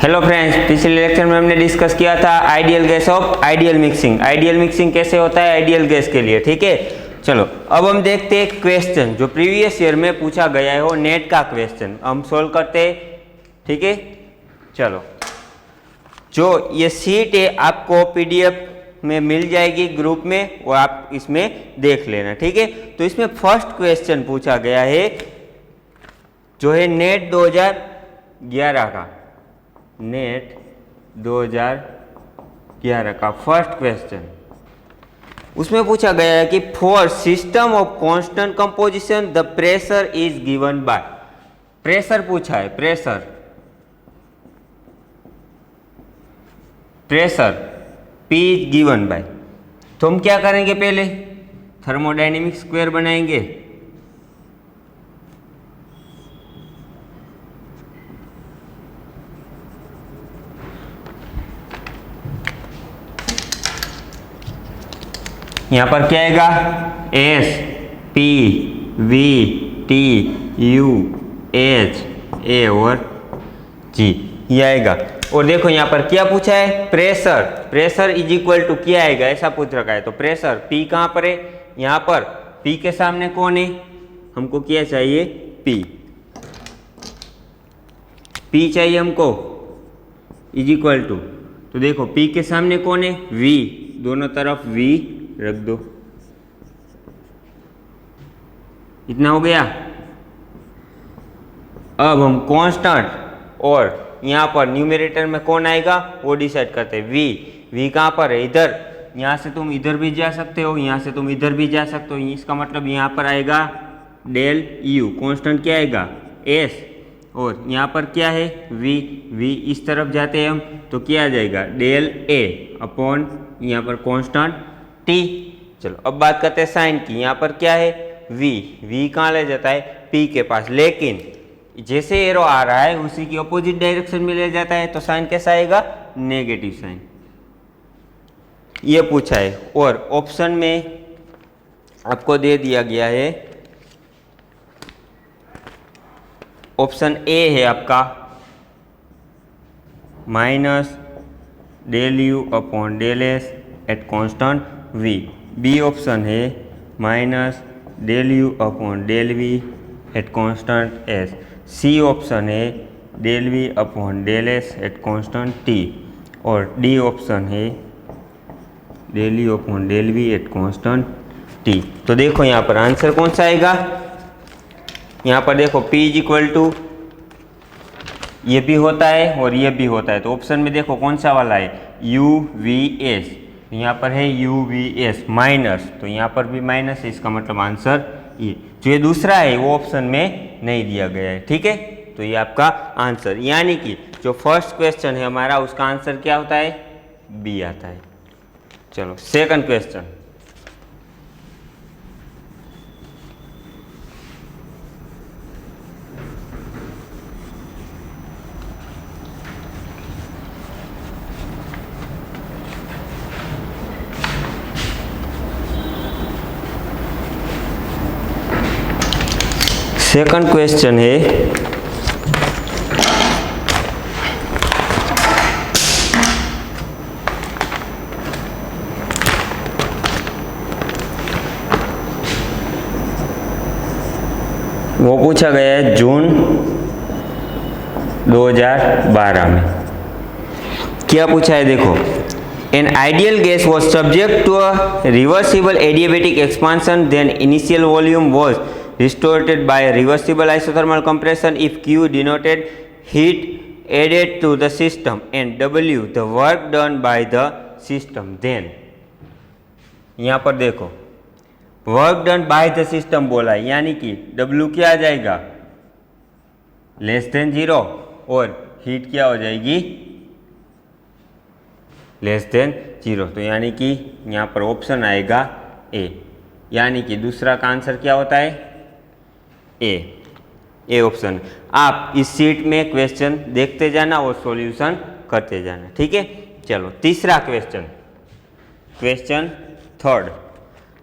Hello friends, पिछले lecture में हमने डिस्कस किया था ideal gas off ideal mixing. Ideal mixing कैसे होता है आइडियल गैस के लिए, ठीक है। चलो अब हम देखते हैं क्वेश्चन जो प्रीवियस ईयर में पूछा गया है, वो नेट का क्वेश्चन हम सोल्व करते हैं, ठीक है। चलो, जो ये शीट है आपको पीडीएफ में मिल जाएगी ग्रुप में, वो आप इसमें देख लेना, ठीक है। तो इसमें फर्स्ट क्वेश्चन पूछा गया है जो है नेट 2011 का, नेट 2011 का फर्स्ट क्वेश्चन। उसमें पूछा गया है कि for system of constant composition the pressure is given by, pressure पूछा है, pressure P is given by. तो हम क्या करेंगे, पहले थर्मोडायनेमिक स्क्वायर बनाएंगे, यहां पर क्या आएगा, S P V T U H A और G ये आएगा। और देखो यहाँ पर क्या पूछा है, pressure, pressure is equal to क्या आएगा, ऐसा पूछ रखा है। तो प्रेशर P कहाँ पर है, यहाँ पर P के सामने कौन है, हमको क्या चाहिए, P चाहिए हमको, इज इक्वल टू, तो देखो P के सामने कौन है, V, दोनों तरफ V रख दो, इतना हो गया। अब हम कांस्टेंट और यहाँ पर न्यूमरेटर में कौन आएगा वो डिसाइड करते हैं, V कहाँ पर है, इधर, यहाँ से तुम इधर भी जा सकते हो, यहाँ से तुम इधर भी जा सकते हो, इसका मतलब यहाँ पर आएगा डेल U, कांस्टेंट क्या आएगा S, और यहाँ पर क्या है V इस तरफ जाते हैं हम तो क्या आ जाएगा डेल A अपॉन यहाँ पर कांस्टेंट T। चलो अब बात करते हैं साइन की, यहाँ पर क्या है V कहाँ ले जाता है P के पास, लेकिन जैसे एरो आ रहा है उसी की अपोजिट डायरेक्शन में ले जाता है, तो साइन कैसा आएगा, नेगेटिव साइन, ये पूछा है। और ऑप्शन में आपको दे दिया गया है, ऑप्शन ए है आपका minus del U upon del S at constant V, B option है minus del U upon del V at constant S, C option है del V upon del S at constant T, और D option है del U upon del V at constant T। तो देखो यहाँ पर answer कौन सा आएगा, यहाँ पर देखो P इज इक्वल टू ये भी होता है और ये भी होता है, तो ऑप्शन में देखो कौन सा वाला है, UVS, यहाँ पर है UVS माइनस, तो यहाँ पर भी माइनस है, इसका मतलब आंसर ये, जो ये दूसरा है वो ऑप्शन में नहीं दिया गया है, ठीक है। तो ये आपका आंसर, यानी कि जो फर्स्ट क्वेश्चन है हमारा उसका आंसर क्या होता है, बी आता है। चलो सेकंड क्वेश्चन, सेकंड क्वेश्चन है वो पूछा गया है जून 2012 में। क्या पूछा है देखो, an ideal gas was subject to a reversible adiabatic expansion, then initial volume was restored by reversible isothermal compression if Q denoted heat added to the system and W the work done by the system, then यहाँ पर देखो work done by the system बोला है, यानी कि W क्या आ जाएगा less than 0 और हीट क्या हो जाएगी लेस देन 0, तो यानी कि यहाँ पर ऑप्शन आएगा A, यानी कि दूसरा का आंसर क्या होता है ए ऑप्शन। आप इस शीट में क्वेश्चन देखते जाना और सॉल्यूशन करते जाना, ठीक है। चलो तीसरा क्वेश्चन, क्वेश्चन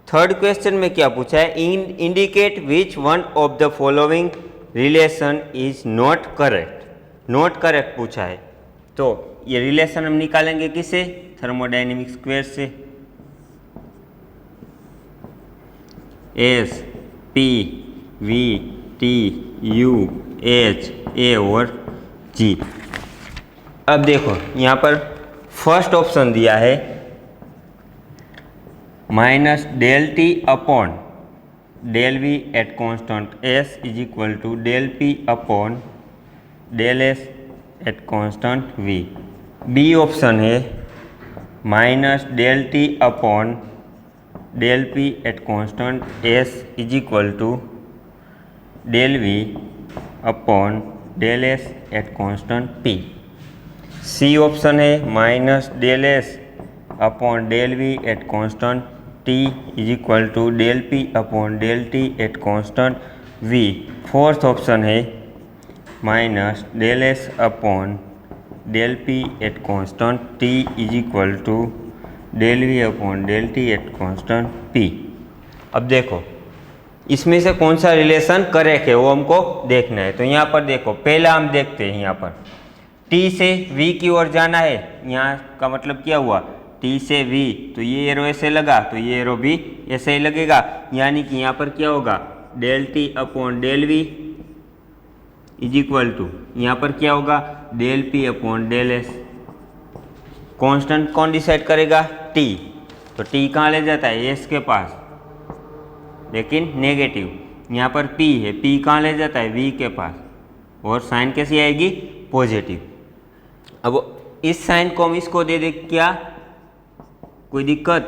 थर्ड क्वेश्चन में क्या पूछा है, indicate which one of the following relation is not correct, not correct पूछा है। तो ये रिलेशन हम निकालेंगे किससे? थर्मोडायनेमिक स्क्वायर से। S P V T U H A और जी। अब देखो यहाँ पर फर्स्ट ऑप्शन दिया है minus del T upon del V at constant S is equal to del P upon del S at constant V. B option है minus del T upon del P at constant S is equal to del V upon del S at constant P. C option है minus del S upon del V at constant T is equal to del P upon del T at constant we. Fourth option है minus del S upon del P at constant T is equal to del V upon del T at constant P. अब देखो इसमें से कौन सा relation correct है वो हमको देखना है। तो यहाँ पर देखो पहला हम देखते हैं, यहाँ पर टी से वी की ओर जाना है। यहाँ का मतलब क्या हुआ? टी से वी, तो ये एरो ऐसे लगा तो ये एरो भी ऐसे ही लगेगा, यानी कि यहाँ पर क्या होगा? Del T upon del V is equal to यहाँ पर क्या होगा? Del P upon del S. Constant कौन डिसाइड करेगा? टी। तो टी कहाँ ले जाता है? एस के पास, लेकिन नेगेटिव। यहाँ पर पी है, पी कहाँ ले जाता है? वी के पास, और साइन कैसी आएगी? पॉजिटिव। अब इस साइन को हम इसको दे दे क्या? कोई दिक्कत?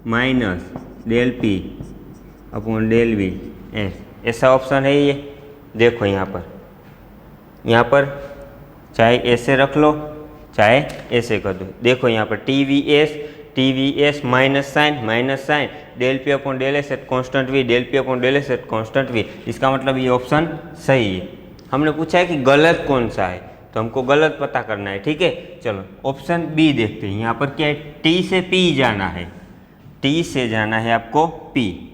Minus del P upon del V S, ऐसा ऑप्शन है ये। देखो यहाँ पर चाहे ऐसे रख लो चाहे ऐसे कर दो। देखो यहाँ पर T V S minus sign del P upon del S at constant V, del P upon del S at constant V. इसका मतलब ये ऑप्शन सही है। हमने पूछा है कि गलत कौन सा है, तो हमको गलत पता करना है। ठीक है, चलो ऑप्शन बी देखते हैं। यहाँ पर क्या है? टी से पी जाना है, टी से जाना है आपको पी,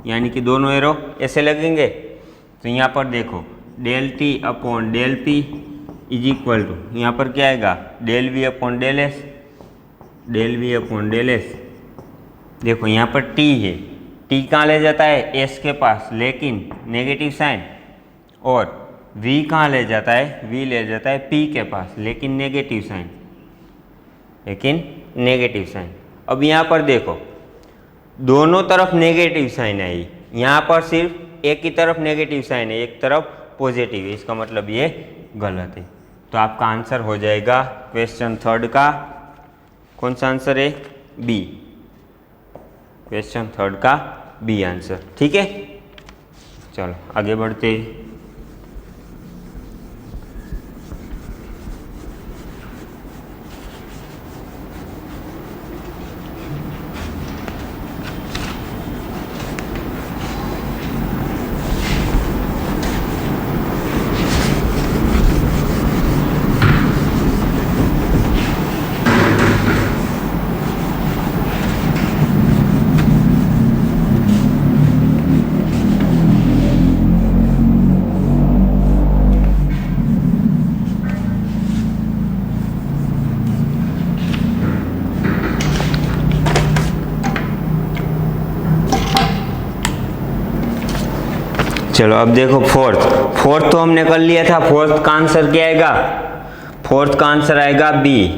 यानी कि दोनों एरो ऐसे लगेंगे। तो यहाँ पर देखो del T upon del P is equal to यहाँ पर क्या आएगा? Del V upon del S, del V upon del S. देखो यहाँ पर टी है, टी कहाँ ले जाता है? एस के पास, लेकिन नेगेटिव साइन। और वी कहाँ ले जाता है? वी ले जाता है पी के पास, लेकिन नेगेटिव साइन, अब यहाँ पर देखो दोनों तरफ नेगेटिव साइन आई, यहाँ पर सिर्फ एक ही तरफ नेगेटिव साइन है, एक तरफ पॉजिटिव है। इसका मतलब ये गलत है। तो आपका आंसर हो जाएगा क्वेश्चन थर्ड का, कौन सा आंसर है? बी। क्वेश्चन थर्ड का बी आंसर। ठीक है, चलो आगे बढ़ते हैं। चलो अब देखो फोर्थ तो हमने कर लिया था। फोर्थ का आंसर क्या आएगा? फोर्थ का आंसर आएगा बी।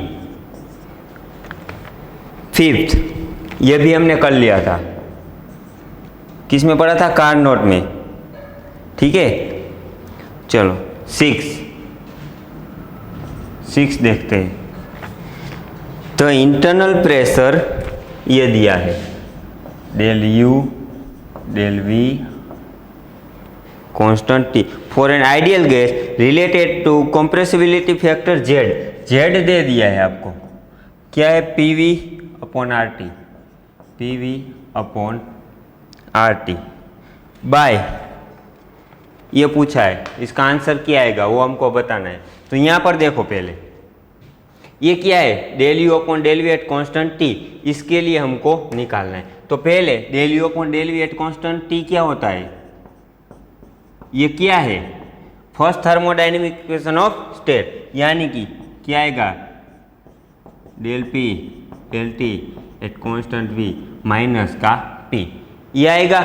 फिफ्थ ये भी हमने कर लिया था, किस में पढ़ा था? कार्नोट में। ठीक है, चलो सिक्स देखते हैं। तो इंटरनल प्रेशर ये दिया है del U del V constant T for an ideal gas related to compressibility factor Z दे दिया है आपको। क्या है? PV upon R T, PV upon R T by ये पूछा है। इसका आंसर क्या आएगा वो हमको बताना है। तो यहाँ पर देखो पहले ये क्या है? Del U upon del V at constant T, इसके लिए हमको निकालना है। तो पहले del U upon del V at constant T क्या होता है? ये क्या है? First thermodynamic equation of state, यानी कि क्या आएगा del P del T at constant V minus का पी, ये आएगा।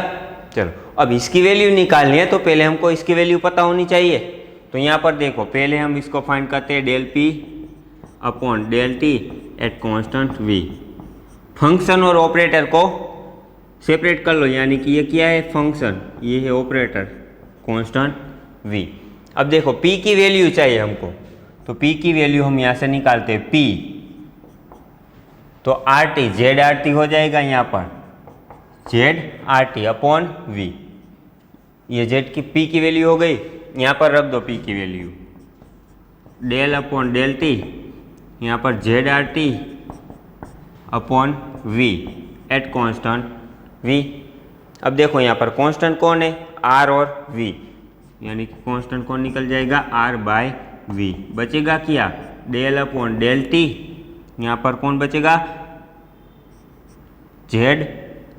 चलो अब इसकी वैल्यू निकालनी है तो पहले हमको इसकी वैल्यू पता होनी चाहिए। तो यहाँ पर देखो पहले हम इसको फाइंड करते हैं del P upon del T at constant V. Function और ऑपरेटर को सेपरेट कर लो, यानी कि ये क्या है फंक्शन, ये है ऑपरेटर कांस्टेंट v। अब देखो p की वैल्यू चाहिए हमको, तो p की वैल्यू हम यहाँ से निकालते हैं p, तो R T Z R T हो जाएगा यहाँ पर Z R T upon v। ये जेड की p की वैल्यू हो गई, यहाँ पर रख दो p की value del upon del T, यहाँ पर Z R T upon v at constant v। अब देखो यहाँ पर कांस्टेंट कौन है r और v, यानी कि कांस्टेंट कौन निकल जाएगा r बाय v। बचेगा क्या डेल अपॉन डेल टी, यहाँ पर कौन बचेगा z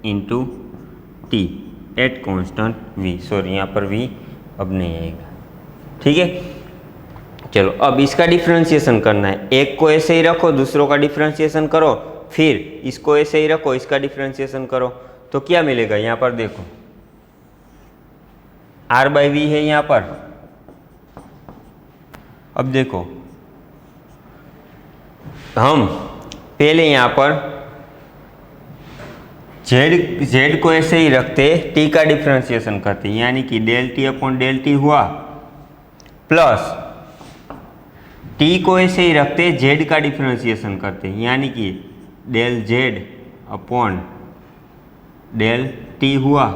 into T at constant v। Sorry यहाँ पर v अब नहीं आएगा, ठीक है। चलो अब इसका डिफ्रेंशिएशन करना है, एक को ऐसे ही रखो दूसरों का डिफ्रेंशिएशन करो, फिर इसको ऐसे ही रखो इसका डिफ्रेंशिएशन करो, तो क्या मिलेगा यहाँ पर देखो r बाई वी है यहाँ पर। अब देखो हम पहले यहाँ पर z को ऐसे ही रखते t का डिफ्रेंशिएशन करते, यानी कि del T upon del T हुआ, प्लस t को ऐसे ही रखते z का डिफ्रेंशिएशन करते, यानी कि del z upon del T हुआ,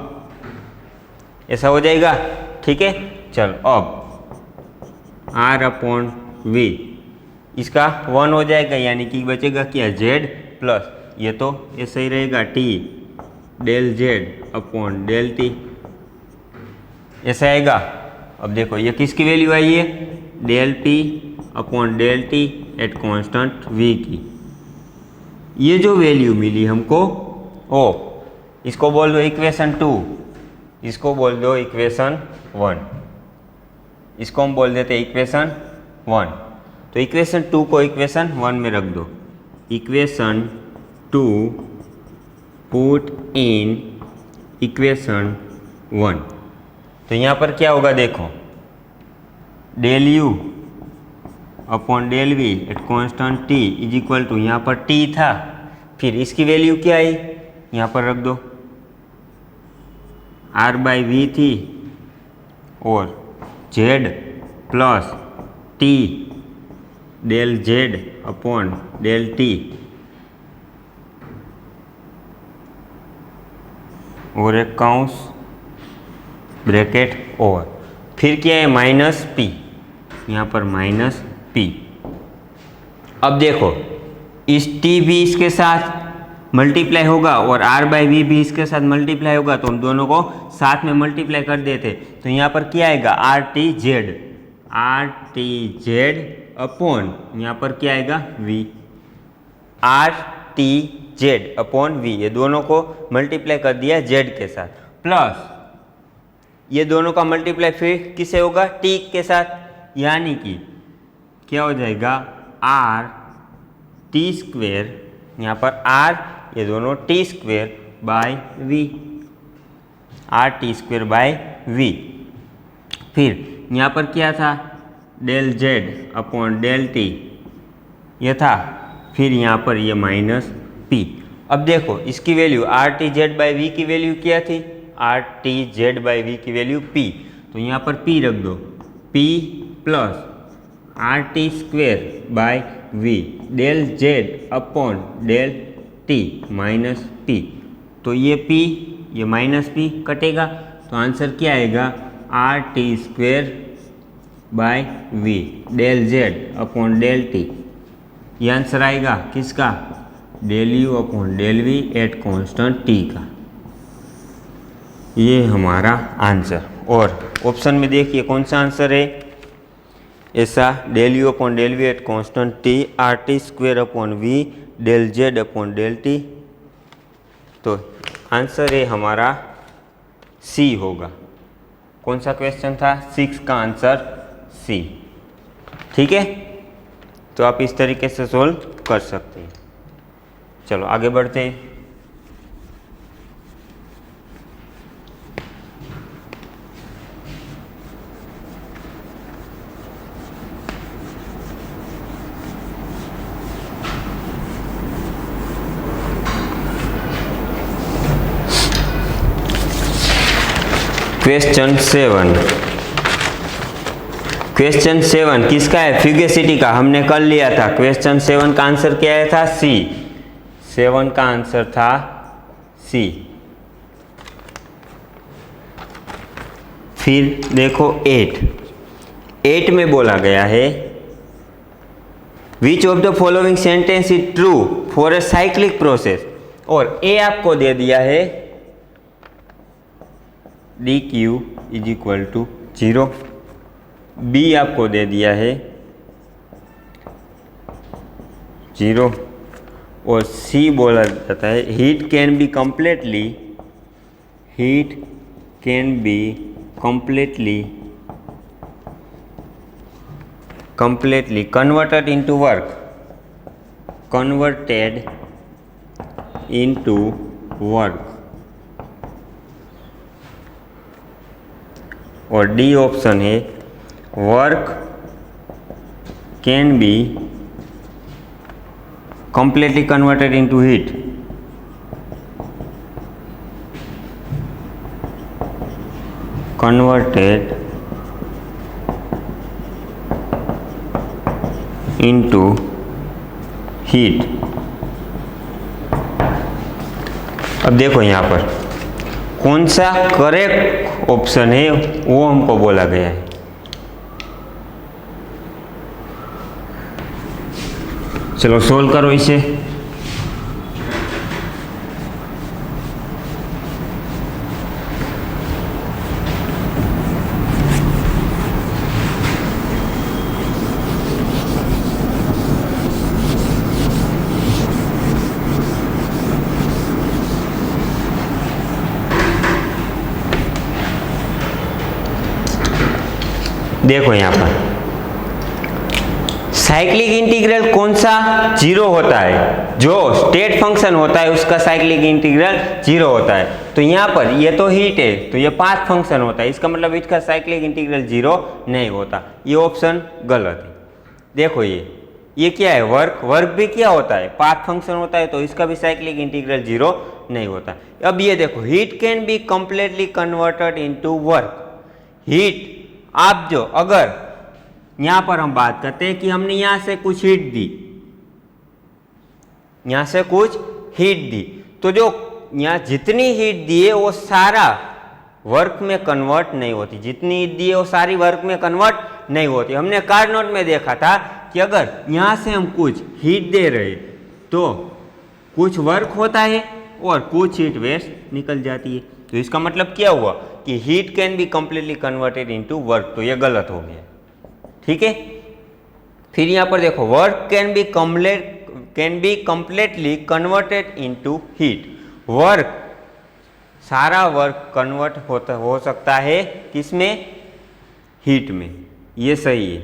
ऐसा हो जाएगा, ठीक है। चलो अब r अपॉन v इसका 1 हो जाएगा, यानी कि बचेगा क्या z प्लस ये तो ऐसे ही रहेगा t del z upon del T, ऐसा आएगा। अब देखो ये किसकी वैल्यू आई है del p upon del T at constant v की। ये जो वैल्यू मिली हमको ओ इसको बोल दो इक्वेशन 2, इसको बोल दो इक्वेशन 1, इसको हम बोल देते इक्वेशन 1। तो इक्वेशन 2 को इक्वेशन 1 में रख दो, इक्वेशन 2 पुट इन इक्वेशन 1। तो यहाँ पर क्या होगा देखो del u upon del V at constant t is equal to, यहाँ पर t था, फिर इसकी वैल्यू क्या आई यहाँ पर रख दो r बाई वी थी और z plus t del z upon del t और एक काउंस ब्रैकेट और फिर क्या है माइनस p, यहाँ पर माइनस p। अब देखो इस t भी इसके साथ मल्टीप्लाई होगा और r बाई वी भी इसके साथ मल्टीप्लाई होगा, तो हम दोनों को साथ में मल्टीप्लाई कर देते, तो यहाँ पर क्या आएगा आर टी जेड अपॉन यहाँ पर क्या आएगा v, are T Z upon v, ये दोनों को मल्टीप्लाई कर दिया z के साथ, प्लस ये दोनों का मल्टीप्लाई फिर किसे होगा t के साथ, यानी कि क्या हो जाएगा आर टी स्क्वेयर, यहाँ पर r ये दोनों T square by V, R T square by V. फिर यहाँ पर क्या था del Z upon del T ये था, फिर यहाँ पर ये माइनस पी। अब देखो इसकी value R T Z by V की वैल्यू क्या थी R T Z by V की वैल्यू पी, तो यहाँ पर पी रख दो P plus R T square by V del Z upon del T minus P, तो ये p ये माइनस p कटेगा, तो आंसर क्या आएगा R T square by V del Z upon del T. ये आंसर आएगा किसका del U upon del V at constant t का, ये हमारा आंसर। और ऑप्शन में देखिए कौन सा आंसर है ऐसा del U upon del V at constant T R T square upon V del Z upon del T, तो आंसर है हमारा सी होगा। कौन सा क्वेश्चन था 6 का आंसर सी। ठीक है, तो आप इस तरीके से सोल्व कर सकते हैं। चलो आगे बढ़ते हैं। क्वेश्चन 7। क्वेश्चन 7 किसका है? फ्यूगेसिटी का। हमने कर लिया था। क्वेश्चन 7 का आंसर क्या आया था? सी। 7 का आंसर था सी। फिर देखो 8 में बोला गया है which of the following sentence is true for a cyclic process. और ए आपको दे दिया है D Q is equal to 0। B आपको दे दिया है 0। और सी बोला जाता है heat can be completely converted into work। और डी ऑप्शन है work can be completely converted into heat। converted into heat। अब देखो यहाँ पर कौन सा करेक्ट ऑप्शन है वो हमको बोला गया है। चलो सोल्व करो इसे। देखो यहाँ पर साइक्लिक इंटीग्रल कौन सा 0 होता है? जो स्टेट फंक्शन होता है उसका साइक्लिक इंटीग्रल 0 होता है। तो यहाँ पर ये तो हीट है तो ये पाथ फंक्शन होता है, इसका मतलब इसका साइक्लिक इंटीग्रल 0 नहीं होता। ये ऑप्शन गलत है। देखो ये क्या है? वर्क भी क्या होता है? पाथ फंक्शन होता है, तो इसका भी साइक्लिक इंटीग्रल 0 नहीं होता। अब ये देखो heat can be completely converted into work. Heat आप जो अगर यहां पर हम बात करते हैं कि हमने यहां से कुछ हीट दी, यहां से कुछ हीट दी, तो जो यहां जितनी हीट दी है वो सारा वर्क में कन्वर्ट नहीं होती। जितनी हीट दी है वो सारी वर्क में कन्वर्ट नहीं होती। हमने कार्नोट में देखा था कि अगर यहां से हम कुछ हीट दे रहे तो कुछ वर्क होता है और कुछ हीट वेस्ट निकल जाती है। तो इसका मतलब क्या हुआ कि heat can be completely converted into work. तो ये गलत हो गया। ठीक है, फिर यहां पर देखो work can be completely converted into heat. Work सारा वर्क कन्वर्ट हो सकता है किसमें? हीट में। ये सही है,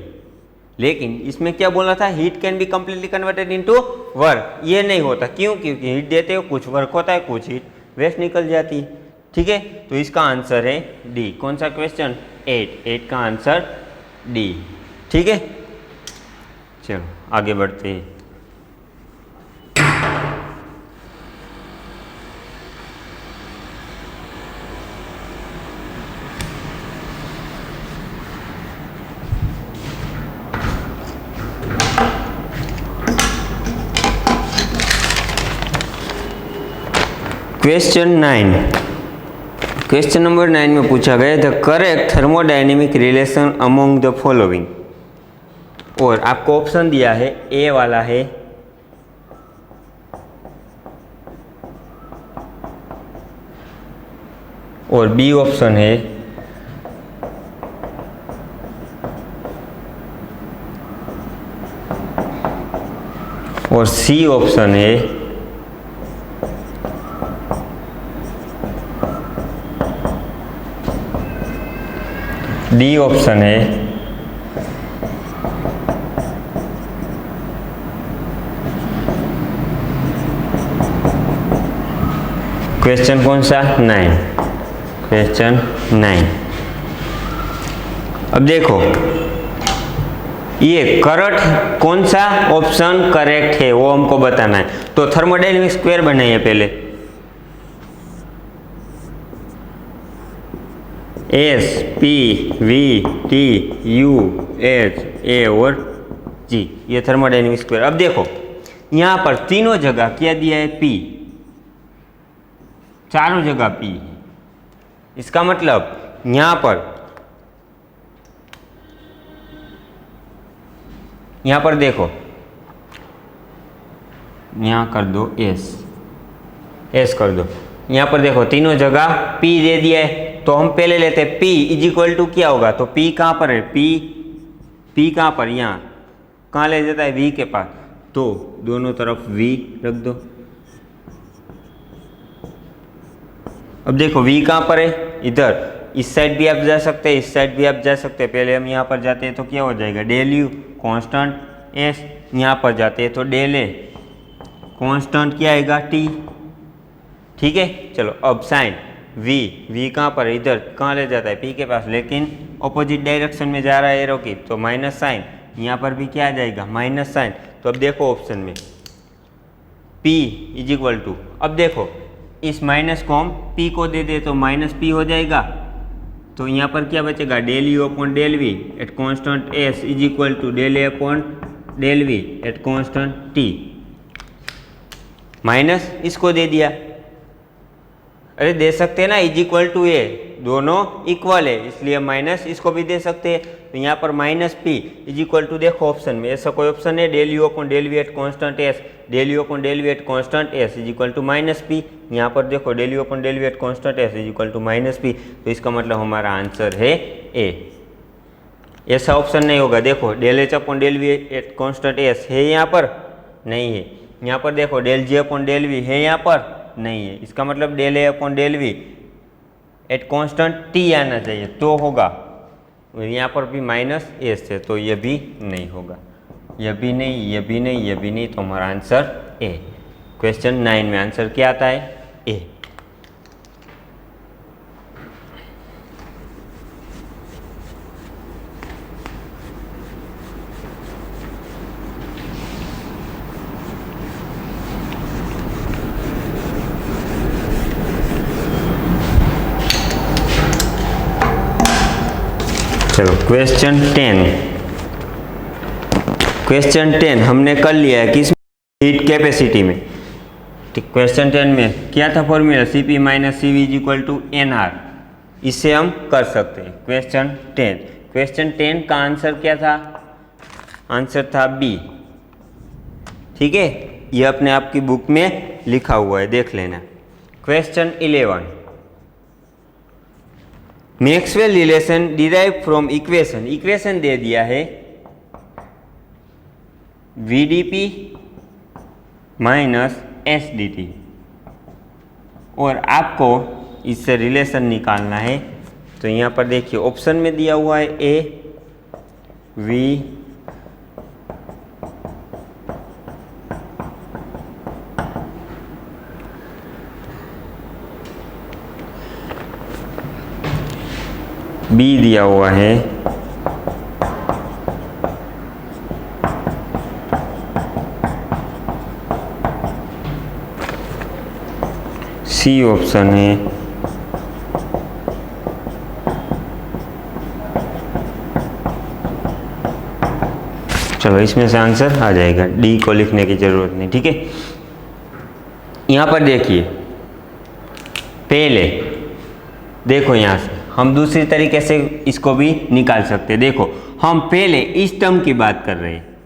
लेकिन इसमें क्या बोला था? Heat can be completely converted into work. ये नहीं होता। क्यों? क्योंकि हीट देते हो कुछ वर्क होता है, कुछ हीट वेस्ट निकल जाती है। ठीक है, तो इसका आंसर है डी। कौन सा क्वेश्चन? 8 का आंसर डी। ठीक है, चलो आगे बढ़ते हैं। क्वेश्चन 9। क्वेश्चन नंबर 9 में पूछा गया the correct thermodynamic relation among the following. और आपको ऑप्शन दिया है, ए वाला है और बी ऑप्शन है और सी ऑप्शन है। डी ऑप्शन है। क्वेश्चन कौन सा 9, क्वेश्चन 9। अब देखो ये करेक्ट कौन सा ऑप्शन करेक्ट है वो हमको बताना है। तो थर्मोडायनेमिक स्क्वायर बनाइए पहले। S P V T U H A और जी, ये थर्मोडायनेमिक स्क्वायर। अब देखो यहाँ पर तीनों जगह क्या दिया है, पी, चारों जगह पी है। इसका मतलब यहाँ पर देखो, यहाँ कर दो एस कर दो। यहाँ पर देखो तीनों जगह P दे दिया है, तो हम पहले लेते हैं P इज इक्वल टू क्या होगा। तो P कहाँ पर है, P कहाँ पर, यहाँ कहाँ ले जाता है, V के पास। तो दोनों तरफ V रख दो। अब देखो V कहाँ पर है, इधर, इस साइड भी आप जा सकते हैं, इस साइड भी आप जा सकते हैं। पहले हम यहाँ पर जाते हैं तो क्या हो जाएगा, डेल यू कॉन्स्टेंट एस, यहाँ पर जाते हैं तो डेल ए कॉन्स्टेंट क्या आएगा, टी। ठीक है, चलो अब साइन v कहाँ पर है, इधर कहाँ ले जाता है, p के पास, लेकिन ऑपोजिट डायरेक्शन में जा रहा है एरो की, तो माइनस साइन, यहाँ पर भी क्या आ जाएगा, माइनस साइन। तो अब देखो ऑप्शन में p इज इक्वल टू, अब देखो इस माइनस को हम p को दे दे तो माइनस p हो जाएगा। तो यहाँ पर क्या बचेगा, del U upon del V at constant S is equal to del A upon del V at constant T. Minus इसको दे दिया, अरे दे सकते हैं ना, इज इक्वल टू ए, दोनों इक्वल है इसलिए माइनस इसको भी दे सकते हैं। तो यहाँ पर minus P is equal to, देखो ऑप्शन में ऐसा कोई ऑप्शन है, del U upon del V at constant S, del U upon del V at constant S is equal to minus P. यहाँ पर देखो del U upon del V at constant S is equal to minus P. तो इसका मतलब हमारा answer है ए। ऐसा option नहीं होगा, देखो del H upon del V at constant S है यहाँ पर, नहीं है। यहाँ पर देखो del G upon del V है यहाँ पर, नहीं है। इसका मतलब del A upon del V at constant T आना चाहिए तो होगा। यहाँ पर भी माइनस एस है तो ये भी नहीं होगा, ये भी नहीं, ये भी नहीं, ये भी नहीं। तो हमारा आंसर ए। क्वेश्चन 9 में आंसर क्या आता है, ए। चलो क्वेश्चन 10। क्वेश्चन 10 हमने कर लिया है किस, हीट कैपेसिटी में। ठीक, क्वेश्चन 10 में क्या था formula, Cp minus CV is equal to NR। इससे हम कर सकते हैं क्वेश्चन 10। क्वेश्चन 10 का आंसर क्या था, आंसर था बी। ठीक है, ये अपने आप की बुक में लिखा हुआ है, देख लेना। Question 11, Maxwell relation derive from equation. Equation दे दिया है VdP माइनस SdT और आपको इससे रिलेशन निकालना है। तो यहाँ पर देखिए ऑप्शन में दिया हुआ है A V B दिया हुआ है C ऑप्शन है, चलो इसमें से आंसर आ जाएगा, डी को लिखने की जरूरत नहीं। ठीक है, यहाँ पर देखिए पहले देखो, यहाँ से हम दूसरी तरीके से इसको भी निकाल सकते हैं। देखो हम पहले इस टर्म की बात कर रहे हैं,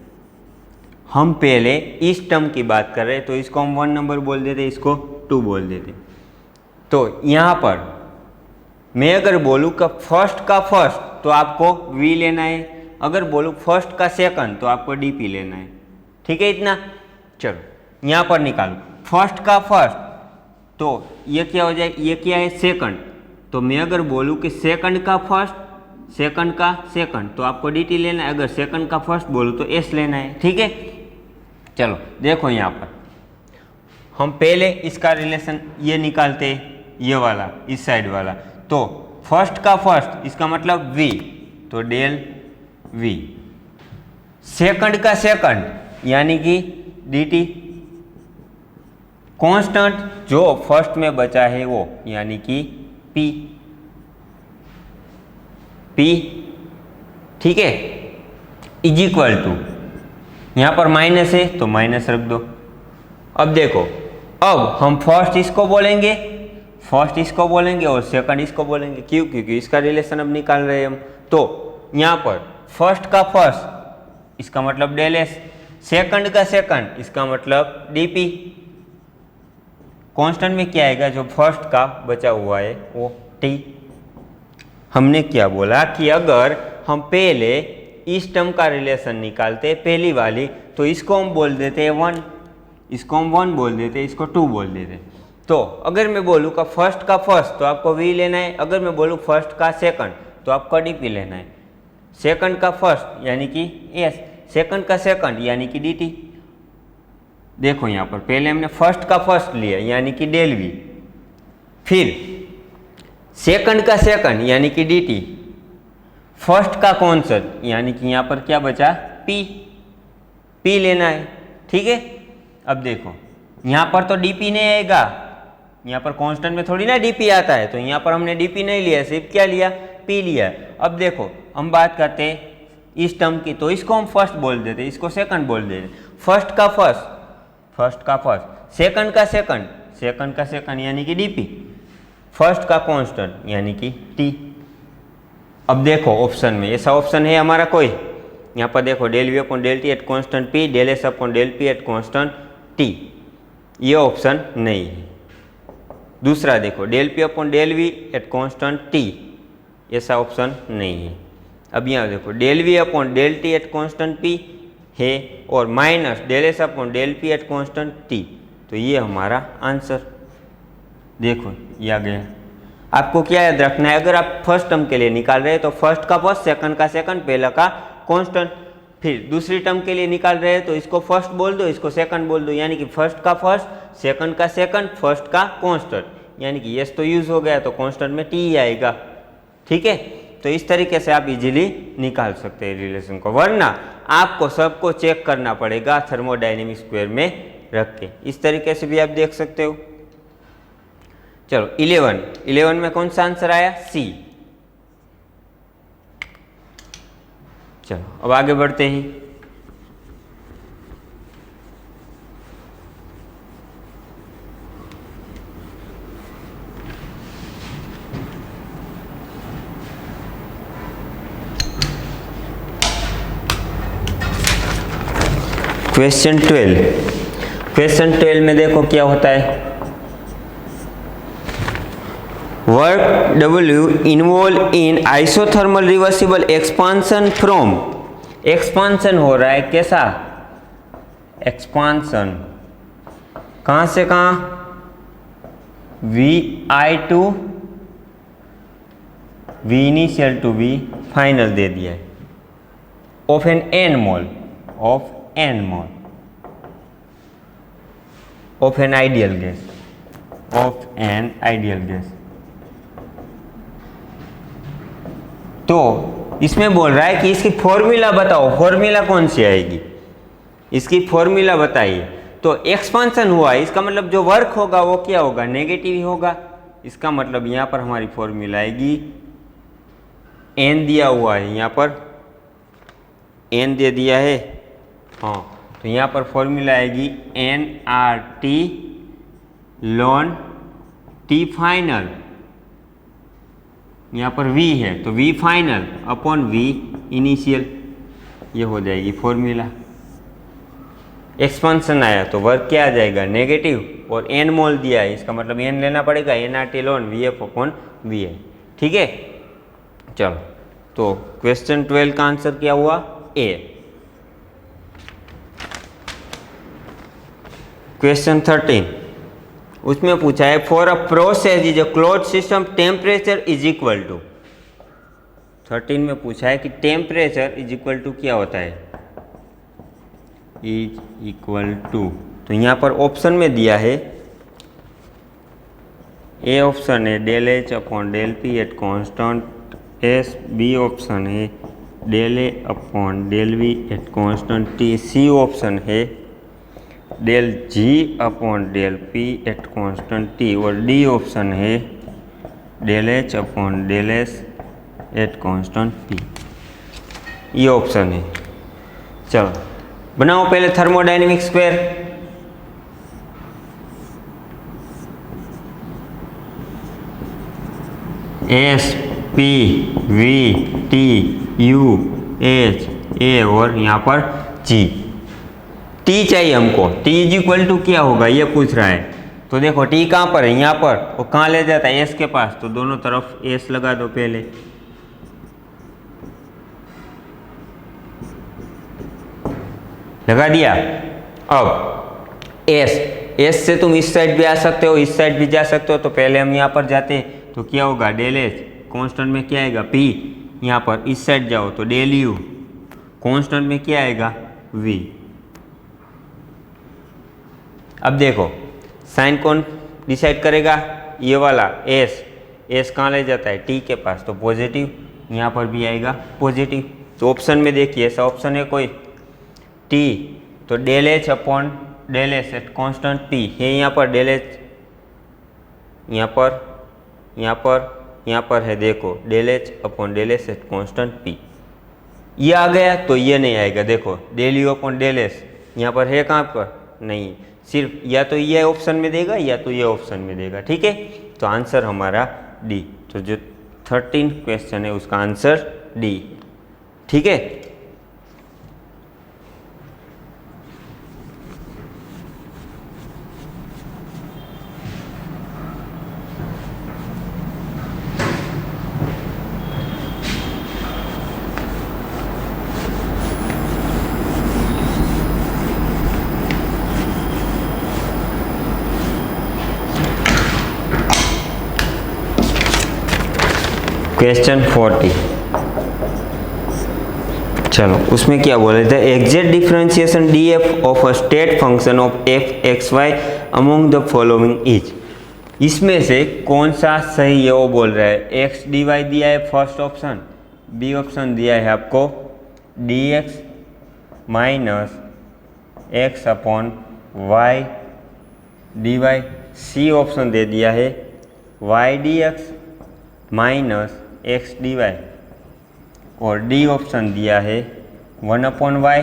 हम पहले इस टर्म की बात कर रहे हैं, तो इसको हम 1 नंबर बोल देते, इसको 2 बोल देते। तो यहाँ पर मैं अगर बोलूँ कि फर्स्ट का फर्स्ट तो आपको V लेना है, अगर बोलूँ फर्स्ट का सेकंड तो आपको DP लेना है। ठीक है इतना, चलो यहाँ पर निकालो फर्स्ट का फर्स्ट, तो ये क्या हो जाए, ये क्या है सेकंड। तो मैं अगर बोलूँ कि सेकंड का फर्स्ट, सेकंड का सेकंड, तो आपको DT लेना है। अगर सेकंड का फर्स्ट बोलूँ तो S लेना है। ठीक है, चलो देखो यहाँ पर हम पहले इसका रिलेशन ये निकालते, ये वाला इस साइड वाला, तो फर्स्ट का फर्स्ट इसका मतलब v, तो डेल v, सेकंड का सेकंड यानी कि dt, कांस्टेंट जो फर्स्ट में बचा है वो यानी कि p, ठीक है, इज इक्वल टू, यहां पर माइनस है तो माइनस रख दो। अब देखो, अब हम फर्स्ट इसको बोलेंगे और सेकंड इसको बोलेंगे, क्यों? क्योंकि इसका रिलेशन अब निकाल रहे हैं हम। तो यहाँ पर फर्स्ट का फर्स्ट इसका मतलब डेल एस, सेकंड का सेकंड इसका मतलब डीपी, कांस्टेंट में क्या आएगा, जो फर्स्ट का बचा हुआ है वो टी। हमने क्या बोला कि अगर हम पहले इस टर्म का रिलेशन निकालते पहली वाली, तो इसको हम बोल देते हैं 1, इसको हम 1 बोल देते, इसको 2 बोल देते। तो अगर मैं बोलूँ का फर्स्ट का फर्स्ट तो आपको v लेना है, अगर मैं बोलूँ फर्स्ट का सेकंड तो आपको dp लेना है। सेकंड का फर्स्ट यानी कि s, सेकंड का सेकंड यानी कि dt। देखो यहाँ पर पहले हमने फर्स्ट का फर्स्ट लिया यानी कि डेल v, फिर सेकंड का सेकंड यानी कि dt, फर्स्ट का कांस्टेंट यानी कि यहाँ पर क्या बचा p लेना है, ठीक है। अब देखो यहाँ पर तो dp नहीं आएगा, यहाँ पर कांस्टेंट में थोड़ी ना dp आता है, तो यहाँ पर हमने dp नहीं लिया, सिर्फ क्या लिया, p लिया। अब देखो हम बात करते हैं इस टर्म की, तो इसको हम फर्स्ट बोल देते, इसको सेकंड बोल देते। फर्स्ट का फर्स्ट, सेकंड का सेकंड यानी कि dp, फर्स्ट का कांस्टेंट यानी कि t। अब देखो ऑप्शन में ऐसा ऑप्शन है हमारा कोई, यहाँ पर देखो del V upon del T at constant p, del S upon del P at constant t, ये ऑप्शन नहीं है। दूसरा देखो del P upon del V at constant t, ऐसा ऑप्शन नहीं है। अब यहाँ देखो del V upon del T at constant p है और minus del S upon del P at constant t, तो ये हमारा आंसर। देखो ये आ गया। आपको क्या याद रखना है, अगर आप फर्स्ट टर्म के लिए निकाल रहे हैं तो फर्स्ट का फर्स्ट, सेकंड का सेकंड, पहला का कांस्टेंट, फिर दूसरी टर्म के लिए निकाल रहे हैं तो इसको फर्स्ट बोल दो, इसको सेकंड बोल दो, यानी कि फर्स्ट का फर्स्ट, सेकंड का सेकंड, फर्स्ट का कांस्टेंट, यानी कि यस तो यूज हो गया तो कांस्टेंट में टी ही आएगा, ठीक है। तो इस तरीके से आप इजीली निकाल सकते हैं रिलेशन को, वरना आपको सबको चेक करना पड़ेगा थर्मोडायनेमिक स्क्वायर में रख के। इस तरीके से भी आप देख सकते हो। चलो 11 में कौन सा आंसर आया, सी। चलो अब आगे बढ़ते हैं। क्वेश्चन 12 में देखो क्या होता है। Work W involve in isothermal reversible expansion from, expansion हो रहा है, कैसा एक्सपांसन, कहां से कहां, VI to V initial to V final दे दिया है, of an N mole, of an ideal gas, तो इसमें बोल रहा है कि इसकी फॉर्मूला बताओ, फॉर्मूला कौन सी आएगी, इसकी फॉर्मूला बताइए। तो एक्सपांसन हुआ है, इसका मतलब जो वर्क होगा वो क्या होगा, नेगेटिव ही होगा। इसका मतलब यहाँ पर हमारी फॉर्मूला आएगी, एन दिया हुआ है, यहाँ पर एन दे दिया है, हाँ, तो यहाँ पर फॉर्मूला आएगी NRT ln T फाइनल, यहाँ पर V है तो V final upon V initial, ये हो जाएगी फॉर्मूला। एक्सपांसन आया तो वर्क क्या आ जाएगा, नेगेटिव, और N मोल दिया है, इसका मतलब N लेना पड़ेगा, NRT ln VF upon VA, ठीक है। चलो तो क्वेश्चन 12 का आंसर क्या हुआ, A। क्वेश्चन 13, उसमें पूछा है for a process is a close system temperature is equal to, 13 में पूछा है कि टेम्परेचर इज इक्वल टू क्या होता है, इज इक्वल टू तो यहाँ पर ऑप्शन में दिया है, ए ऑप्शन है del H upon del P at constant S, B option है del A upon del V at constant T, C option है del G upon del P at constant T, और D option है del H upon del S at constant P. ये option है। चलो बनाओ पहले thermodynamic square. S P V T U H A और यहाँ पर जी। टी चाहिए हमको, टी इज इक्वल टू क्या होगा ये पूछ रहा है। तो देखो टी कहाँ पर है, यहाँ पर, वो कहाँ ले जाता है, एस के पास, तो दोनों तरफ एस लगा दो पहले। लगा दिया। अब एस से तुम इस साइड भी आ सकते हो, इस साइड भी जा सकते हो, तो पहले हम यहाँ पर जाते हैं तो क्या होगा, डेल एच कांस्टेंट में क्या आएगा पी, यहाँ पर इस साइड जाओ तो डेल यू कांस्टेंट में क्या आएगा वी। अब देखो साइन कौन डिसाइड करेगा, ये वाला एस कहाँ ले जाता है टी के पास, तो पॉजिटिव, यहाँ पर भी आएगा पॉजिटिव। तो ऑप्शन में देखिए ऐसा ऑप्शन है कोई, टी तो del H upon del S at constant P है, यहाँ पर डेल एच, यहाँ पर है देखो del H upon del S at constant P. ये आ गया तो ये नहीं आएगा, देखो del U upon del S यहाँ पर है, कहाँ पर नहीं, सिर्फ या तो ये ऑप्शन में देगा या तो ये ऑप्शन में देगा। ठीक है, तो आंसर हमारा डी। तो जो 13 क्वेश्चन है उसका आंसर डी। ठीक है, क्वेश्चन 40। चलो उसमें क्या बोले थे, exact differentiation D F of a state function of F X Y among the following is. इसमें से कौन सा सही है वो बोल रहा है। एक्स डी वाई दिया है फर्स्ट ऑप्शन, बी ऑप्शन दिया है आपको D X minus X upon Y D Y, C option दे दिया है Y D X minus X D Y, और डी ऑप्शन दिया है 1 upon Y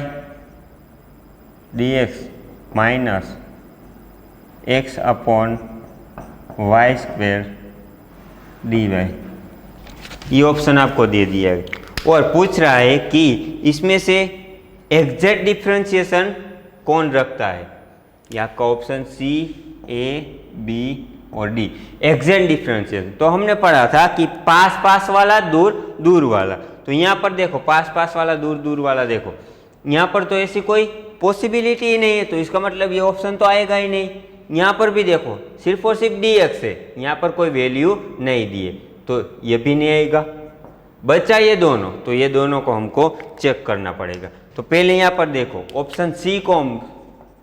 D X minus X upon Y square D Y. ये ऑप्शन आपको दे दिया है और पूछ रहा है कि इसमें से एग्जैक्ट डिफरेंशिएशन कौन रखता है। या आपका ऑप्शन सी, ए, बी और डी, एग्जैक्ट डिफरेंशिएशन। तो हमने पढ़ा था कि पास पास वाला दूर दूर वाला, तो यहाँ पर देखो पास पास वाला दूर दूर वाला, देखो यहाँ पर तो ऐसी कोई पॉसिबिलिटी ही नहीं है, तो इसका मतलब ये ऑप्शन तो आएगा ही नहीं। यहाँ पर भी देखो सिर्फ और सिर्फ डी एक्स है, यहाँ पर कोई वैल्यू नहीं दिए, तो ये भी नहीं आएगा। बचा ये दोनों, तो ये दोनों को हमको चेक करना पड़ेगा। तो पहले यहाँ पर देखो ऑप्शन सी को हम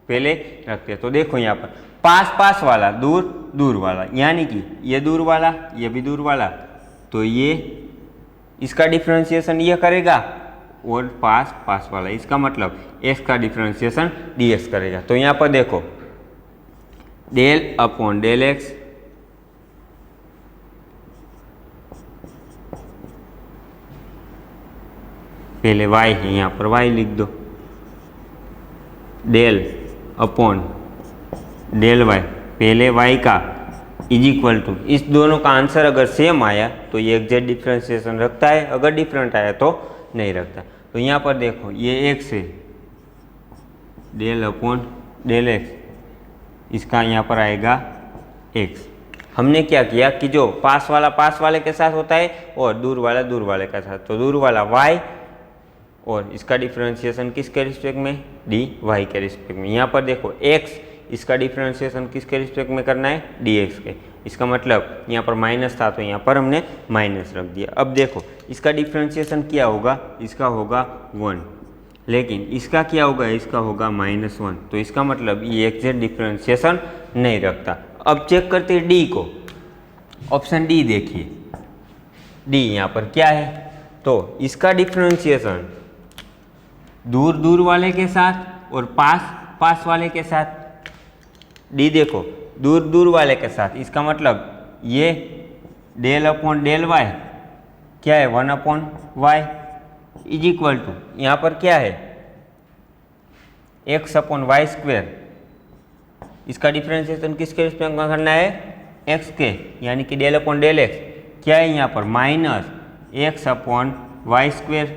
पहले रखते हैं। तो देखो यहाँ पर पास पास वाला दूर दूर वाला, यानी कि ये दूर वाला ये भी दूर वाला, तो ये इसका डिफरेंशिएशन ये करेगा, और पास पास वाला इसका मतलब एक्स का डिफरेंशिएशन डी एक्स करेगा। तो यहाँ पर देखो डेल अपॉन डेल एक्स पहले y है, यहाँ पर y लिख दो, डेल अपॉन डेल y पहले y का इज इक्वल टू, इस दोनों का आंसर अगर सेम आया तो ये एग्जैक्ट डिफरेंशिएशन रखता है, अगर डिफरेंट आया तो नहीं रखता। तो यहाँ पर देखो ये x है, डेल अपॉन डेल x, इसका यहाँ पर आएगा x। हमने क्या किया कि जो पास वाला पास वाले के साथ होता है और दूर वाला दूर वाले के साथ, तो दूर वाला y और इसका डिफरेंशिएशन किसके रिस्पेक्ट में, डी वाई के रिस्पेक्ट में। यहाँ पर देखो x, इसका डिफरेंशिएशन किसके रिस्पेक्ट में करना है, डी एक्स के। इसका मतलब यहाँ पर माइनस था तो यहाँ पर हमने माइनस रख दिया। अब देखो इसका डिफरेंशिएशन क्या होगा, इसका होगा 1, लेकिन इसका क्या होगा, इसका होगा -1, तो इसका मतलब ये एग्जैक्ट डिफरेंशिएशन नहीं रखता। अब चेक करते हैं डी को, ऑप्शन डी देखिए, डी यहाँ पर क्या है, तो इसका डिफरेंशिएशन दूर दूर वाले के साथ और पास पास वाले के साथ। डी देखो, दूर दूर वाले के साथ, इसका मतलब ये डेल अपॉन डेल वाई क्या है, 1/y इज इक्वल टू, यहाँ पर क्या है, x/y²। इसका डिफरेंशिएशन किसके रिस्पेक्ट में करना है, x के, यानी कि डेल अपॉन डेल एक्स क्या है यहाँ पर, -x/y²।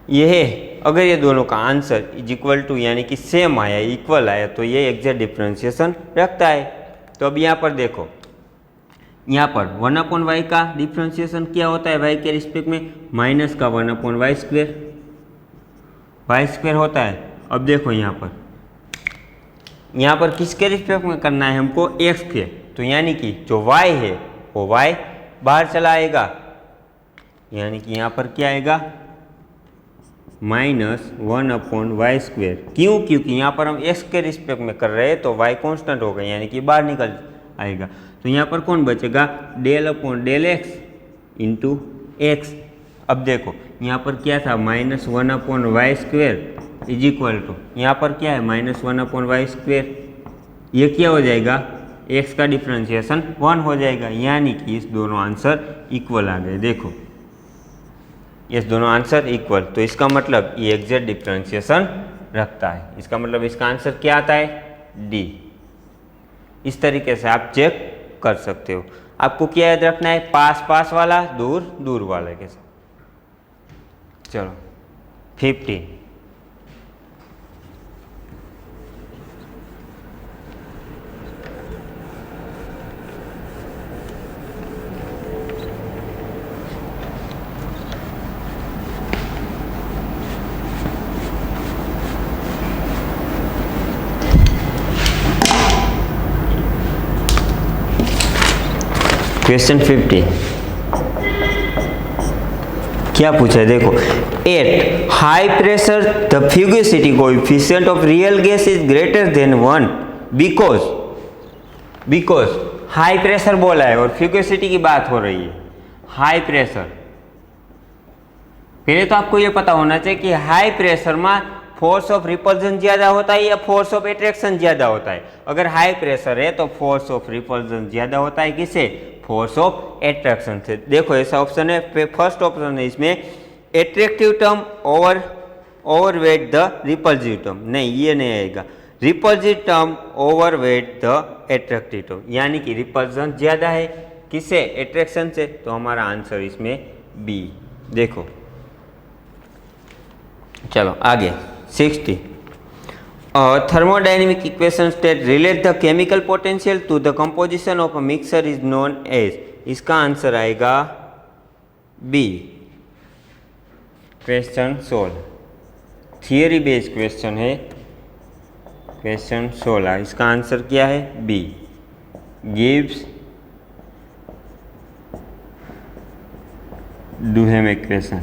ये है, अगर ये दोनों का आंसर इज इक्वल टू यानी कि सेम आया, इक्वल आया, तो ये एग्जैक्ट डिफरेंशिएशन रखता है। तो अब यहाँ पर देखो, यहाँ पर 1/y का डिफरेंशिएशन क्या होता है y के रिस्पेक्ट में, माइनस का 1/y² होता है। अब देखो यहाँ पर किसके रिस्पेक्ट में करना है हमको, x के, तो यानी कि जो y है वो y बाहर चला आएगा, यानी कि यहाँ पर क्या आएगा, -1/y²। क्यों, क्योंकि यहाँ पर हम x के रिस्पेक्ट में कर रहे हैं तो y कांस्टेंट होगा, यानी कि बाहर निकल आएगा। तो यहाँ पर कौन बचेगा, del upon del X into X. अब देखो यहाँ पर क्या था, -1/y² इज इक्वल टू, यहाँ पर क्या है, -1/y²। ये क्या हो जाएगा, x का डिफरेंशिएशन 1 हो जाएगा, यानी कि इस दोनों आंसर इक्वल आ गए। देखो इस दोनों आंसर इक्वल, तो इसका मतलब ये एग्जैक्ट डिफरेंशिएशन रखता है। इसका मतलब इसका आंसर क्या आता है, डी। इस तरीके से आप चेक कर सकते हो। आपको क्या याद रखना है, पास पास वाला, दूर दूर वाले के साथ। चलो 15, क्वेश्चन 50 क्या पूछा है, देखो, at high pressure the fugacity coefficient of real gas is greater than 1 because high pressure बोला है और फ्यूगिसिटी की बात हो रही है। हाई प्रेशर, पहले तो आपको ये पता होना चाहिए कि हाई प्रेशर में फोर्स ऑफ रिपल्जन ज्यादा होता है या फोर्स ऑफ अट्रैक्शन ज्यादा होता है। अगर हाई प्रेशर है तो फोर्स ऑफ रिपल्जन ज्यादा होता है, किसे, फोर्स ऑफ अट्रैक्शन से। देखो ऐसा ऑप्शन है, फर्स्ट ऑप्शन है इसमें, attractive term overweight the repulsive term. नहीं, ये नहीं आएगा, repulsive term overweight the attractive term, यानी कि रिपल्जन ज्यादा है किससे, अट्रैक्शन से। तो हमारा आंसर इसमें बी। देखो चलो आगे 60, thermodynamic equation state relate the chemical potential to the composition of a mixture is known as, इसका आंसर आएगा B. Question 16 theory based question है, क्वेश्चन 16 इसका आंसर क्या है, बी। Gibbs डुहेम equation.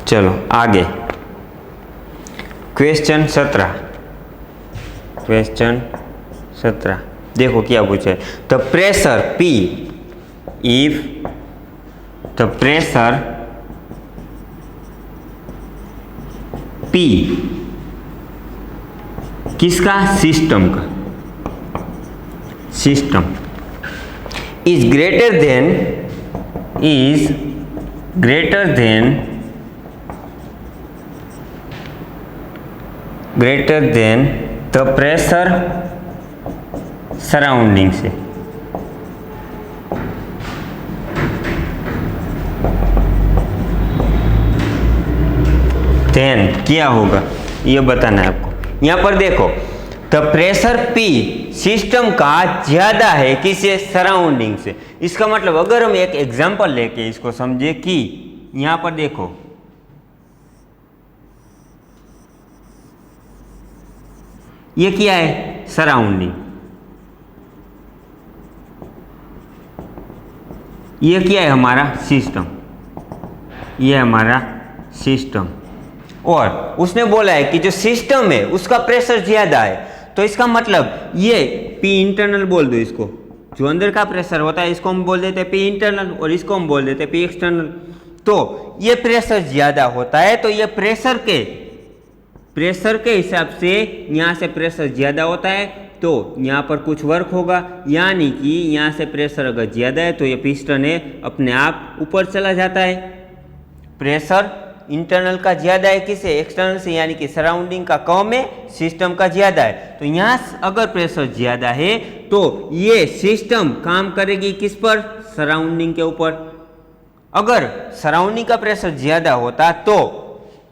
चलो आगे क्वेश्चन 17, क्वेश्चन 17 देखो क्या पूछा है, the pressure P if the pressure P किसका, सिस्टम का, system is greater then the pressure surrounding से। देन क्या होगा ये बताना है आपको। यहां पर देखो द प्रेशर P सिस्टम का ज्यादा है किसे, सराउंडिंग से। इसका मतलब अगर हम एक एग्जांपल लेके इसको समझे कि यहां पर देखो ये क्या है, सराउंडिंग, ये क्या है हमारा सिस्टम, ये हमारा सिस्टम, और उसने बोला है कि जो सिस्टम है उसका प्रेशर ज़्यादा है, तो इसका मतलब ये पी इंटरनल बोल दो इसको, जो अंदर का प्रेशर होता है इसको हम बोल देते हैं पी इंटरनल और इसको हम बोल देते हैं पी एक्सटर्नल। तो ये प्रेशर ज़्यादा होता है तो ये प्रेशर के हिसाब से यहाँ से प्रेशर ज़्यादा होता है तो यहाँ पर कुछ वर्क होगा, यानी कि यहाँ से प्रेशर अगर ज़्यादा है तो ये पिस्टन है अपने आप ऊपर चला जाता है। प्रेशर इंटरनल का ज़्यादा है किसे, एक्सटर्नल से, यानी कि सराउंडिंग का कम है, सिस्टम का ज़्यादा है। तो यहाँ अगर प्रेशर ज़्यादा है तो ये सिस्टम काम करेगी किस पर, सराउंडिंग के ऊपर। अगर सराउंडिंग का प्रेशर ज़्यादा होता तो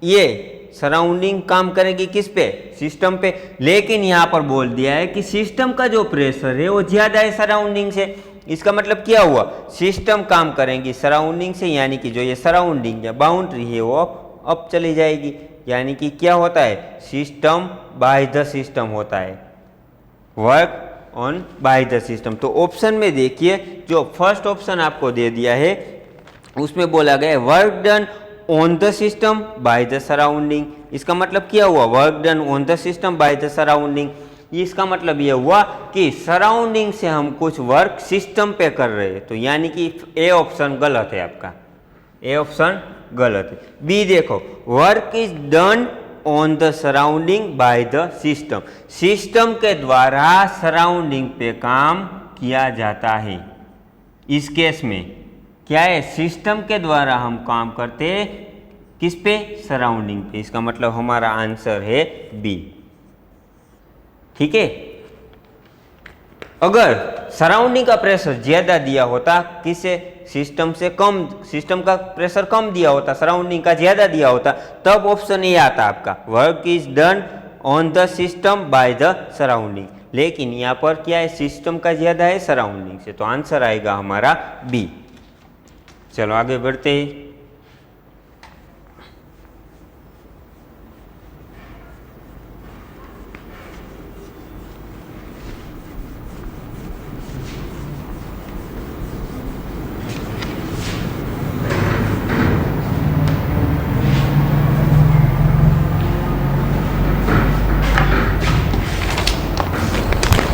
ये सराउंडिंग काम करेगी किस पे, सिस्टम पे। लेकिन यहाँ पर बोल दिया है कि सिस्टम का जो प्रेशर है वो ज़्यादा है सराउंडिंग से। इसका मतलब क्या हुआ, सिस्टम काम करेंगी सराउंडिंग से, यानी कि जो ये सराउंडिंग या बाउंड्री है वो अप चली जाएगी, यानी कि क्या होता है, सिस्टम बाय द सिस्टम होता है, work on by the system. तो ऑप्शन में देखिए जो फर्स्ट ऑप्शन आपको दे दिया है उसमें बोला गया work done on the system by the surrounding. इसका मतलब क्या हुआ, work done on the system by the surrounding. इसका मतलब यह हुआ कि सराउंडिंग से हम कुछ वर्क सिस्टम पे कर रहे हैं, तो यानी कि ए ऑप्शन गलत है आपका, ए ऑप्शन गलत है। बी देखो, work is done on the surrounding by the system, system के द्वारा सराउंडिंग पे काम किया जाता है। इस केस में क्या है, सिस्टम के द्वारा हम काम करते हैं किस पे, सराउंडिंग पे। इसका मतलब हमारा आंसर है बी। ठीक है, अगर सराउंडिंग का प्रेशर ज्यादा दिया होता किसे, सिस्टम से कम, सिस्टम का प्रेशर कम दिया होता, सराउंडिंग का ज्यादा दिया होता, तब ऑप्शन ए आता आपका, work is done on the system by the surrounding. लेकिन यहाँ पर क्या है, सिस्टम का ज्यादा है सराउंडिंग से, तो आंसर आएगा हमारा बी। चलो आगे बढ़ते हैं।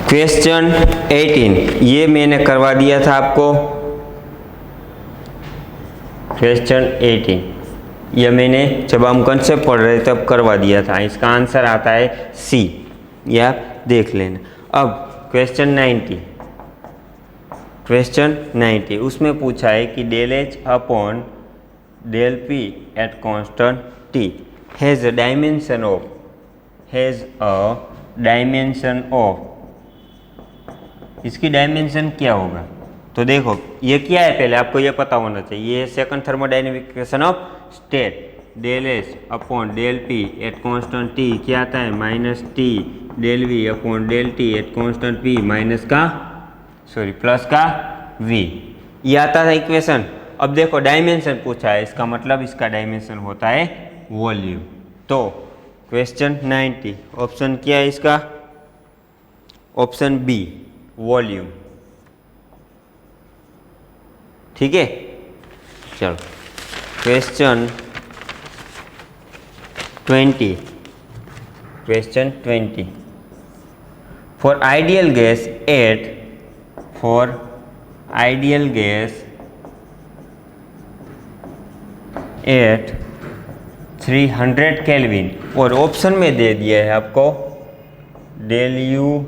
क्वेश्चन 18 ये मैंने करवा दिया था आपको। क्वेश्चन 18 ये मैंने जब हम कंसेप्ट पढ़ रहे तब करवा दिया था। इसका आंसर आता है सी, ये आप देख लेना। अब क्वेश्चन 90, क्वेश्चन 90 उसमें पूछा है कि del H upon del P at constant T has a dimension of, इसकी डायमेंशन क्या होगा। तो देखो ये क्या है, पहले आपको ये पता होना चाहिए, ये second thermodynamic equation of state, del H upon del P at constant T क्या आता है, minus T del V upon del T at constant P minus का प्लस का वी, ये आता था इक्वेशन। अब देखो डायमेंशन पूछा है, इसका मतलब इसका डायमेंशन होता है वॉल्यूम। तो क्वेश्चन 90 ऑप्शन क्या है इसका, ऑप्शन बी वॉल्यूम। ठीक है, चलो question 20, question 20 for ideal gas at 300 kelvin, और ऑप्शन में दे दिया है आपको del U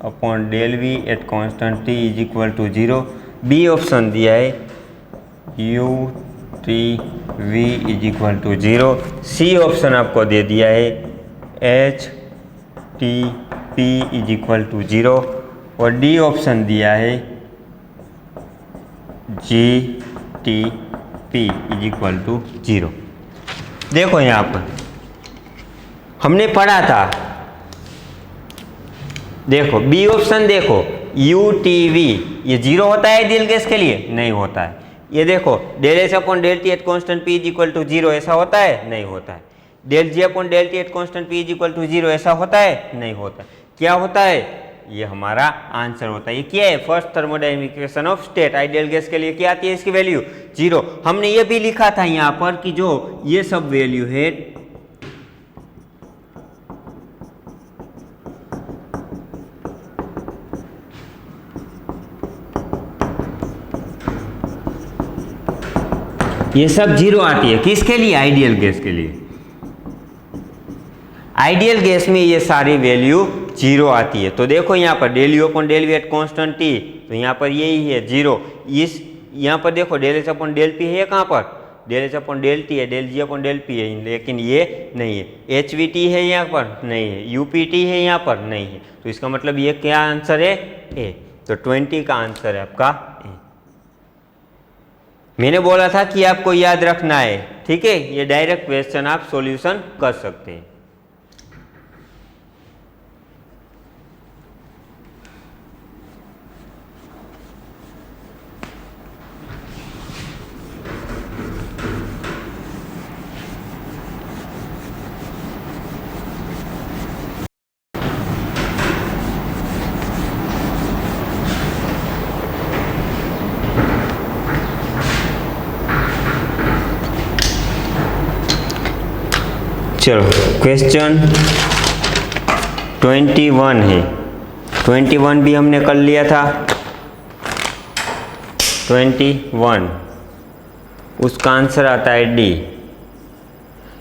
upon del V at constant T is equal to 0। B option दिया है U T V is equal to 0। C option आपको दे दिया है H T P is equal to 0, और डी ऑप्शन दिया है G T P is equal to 0। देखो यहाँ पर हमने पढ़ा था, देखो बी ऑप्शन देखो यू टी वी, ये 0 होता है आइडियल गैस के लिए, नहीं होता है। ये देखो del H upon del T at constant P is equal to 0, ऐसा होता है, नहीं होता है। Del G upon del T at constant P is equal to 0, ऐसा होता है, नहीं होता है। क्या होता है, ये हमारा आंसर होता है। ये क्या है? First thermodynamic equation of state. Ideal gas के लिए क्या आती है इसकी वैल्यू? 0। हमने ये भी लिखा था यहाँ पर कि जो ये सब वैल्यू है ये सब 0 आती है। किसके लिए? आइडियल गैस के लिए। आइडियल गैस में ये सारी वैल्यू 0 आती है। तो देखो यहाँ पर del U upon del V at constant T, तो यहाँ पर यही है 0। इस यहाँ पर देखो del H upon del P है कहाँ पर? Del H upon del T है, del G upon del P है, लेकिन ये नहीं है। एच वी टी है यहाँ पर? नहीं है। यू पी टी है यहाँ पर? नहीं है। तो इसका मतलब ये क्या आंसर है? ए। तो 20 का आंसर है आपका ए। मैंने बोला था कि आपको याद रखना है, ठीक है? ये डायरेक्ट क्वेश्चन आप सॉल्यूशन कर सकते हैं। चलो क्वेश्चन 21 है। 21 भी हमने कर लिया था। 21 उसका आंसर आता है डी।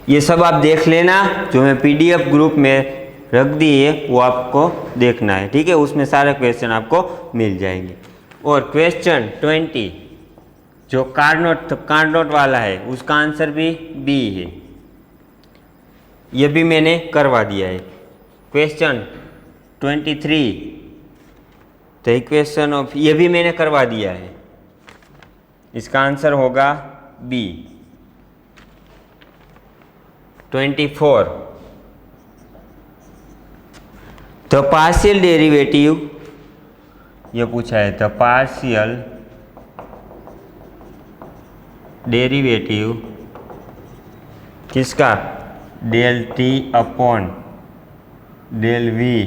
ये सब आप देख लेना, जो मैं पीडीएफ ग्रुप में रख दी है वो आपको देखना है, ठीक है? उसमें सारे क्वेश्चन आपको मिल जाएंगे। और क्वेश्चन 20 जो कार्ड नोट वाला है उसका आंसर भी बी है। ये भी मैंने करवा दिया है। क्वेश्चन 23 तो इक्वेशन ऑफ, ये भी मैंने करवा दिया है। इसका आंसर होगा बी। 24 द पार्शियल डेरिवेटिव, ये पूछा है द पार्शियल डेरिवेटिव किसका? Del T upon del V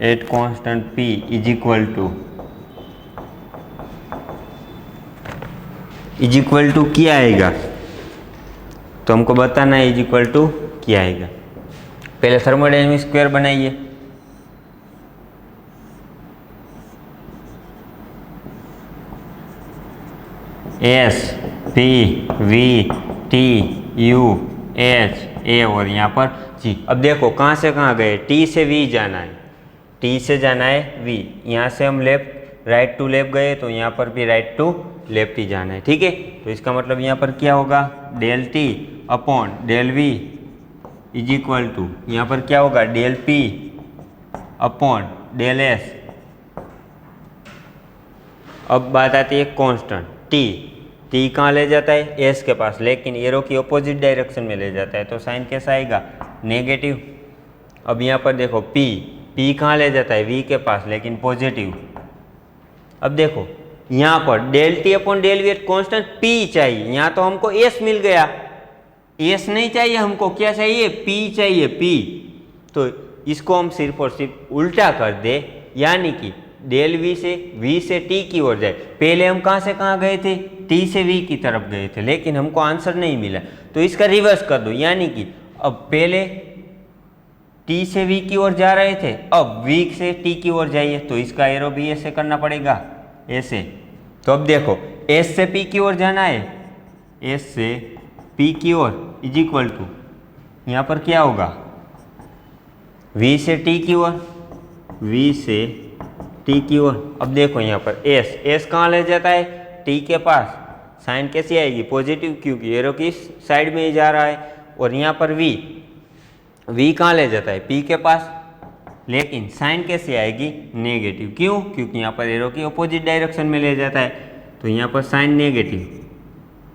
at constant P is equal to क्या आएगा? तो हमको बताना है इज इक्वल टू क्या आएगा। पहले थर्मोडायनेमिक स्क्वायर बनाइए। S P V T U H A और यहाँ पर जी। अब देखो कहाँ से कहाँ गए? टी से वी जाना है, टी से जाना है वी। यहाँ से हम लेफ्ट राइट टू लेफ्ट गए तो यहाँ पर भी राइट टू लेफ्ट ही जाना है, ठीक है? तो इसका मतलब यहाँ पर क्या होगा? Del T upon del V is equal to, यहाँ पर क्या होगा? Del P upon del S. अब बात आती है कांस्टेंट टी। टी कहाँ ले जाता है? एस के पास, लेकिन एरो की अपोजिट डायरेक्शन में ले जाता है, तो साइन कैसा आएगा? नेगेटिव। अब यहाँ पर देखो पी, पी कहाँ ले जाता है? वी के पास, लेकिन पॉजिटिव। अब देखो यहाँ पर del T upon del V at constant P चाहिए, यहाँ तो हमको एस मिल गया। एस नहीं चाहिए हमको, क्या चाहिए? पी चाहिए, पी। तो इसको हम सिर्फ और सिर्फ उल्टा कर दे, यानी कि डेल वी से टी की ओर जाए। पहले हम कहाँ से कहाँ गए थे? टी से वी की तरफ गए थे, लेकिन हमको आंसर नहीं मिला, तो इसका रिवर्स कर दो। यानी कि अब पहले टी से वी की ओर जा रहे थे, अब वी से टी की ओर जाइए, तो इसका एरो भी ऐसे करना पड़ेगा, ऐसे। तो अब देखो एस से पी की ओर जाना है, एस से पी की ओर इज इक्वल टू, यहाँ पर क्या होगा? वी से टी की ओर, वी से टी की ओर। अब देखो यहाँ पर एस कहाँ ले जाता है? टी के पास। साइन कैसी आएगी? पॉजिटिव, क्योंकि एरो की साइड में ही जा रहा है। और यहाँ पर वी कहाँ ले जाता है? पी के पास, लेकिन साइन कैसे आएगी? नेगेटिव। क्यों? क्योंकि यहाँ पर एरो की अपोजिट डायरेक्शन में ले जाता है, तो यहाँ पर साइन नेगेटिव।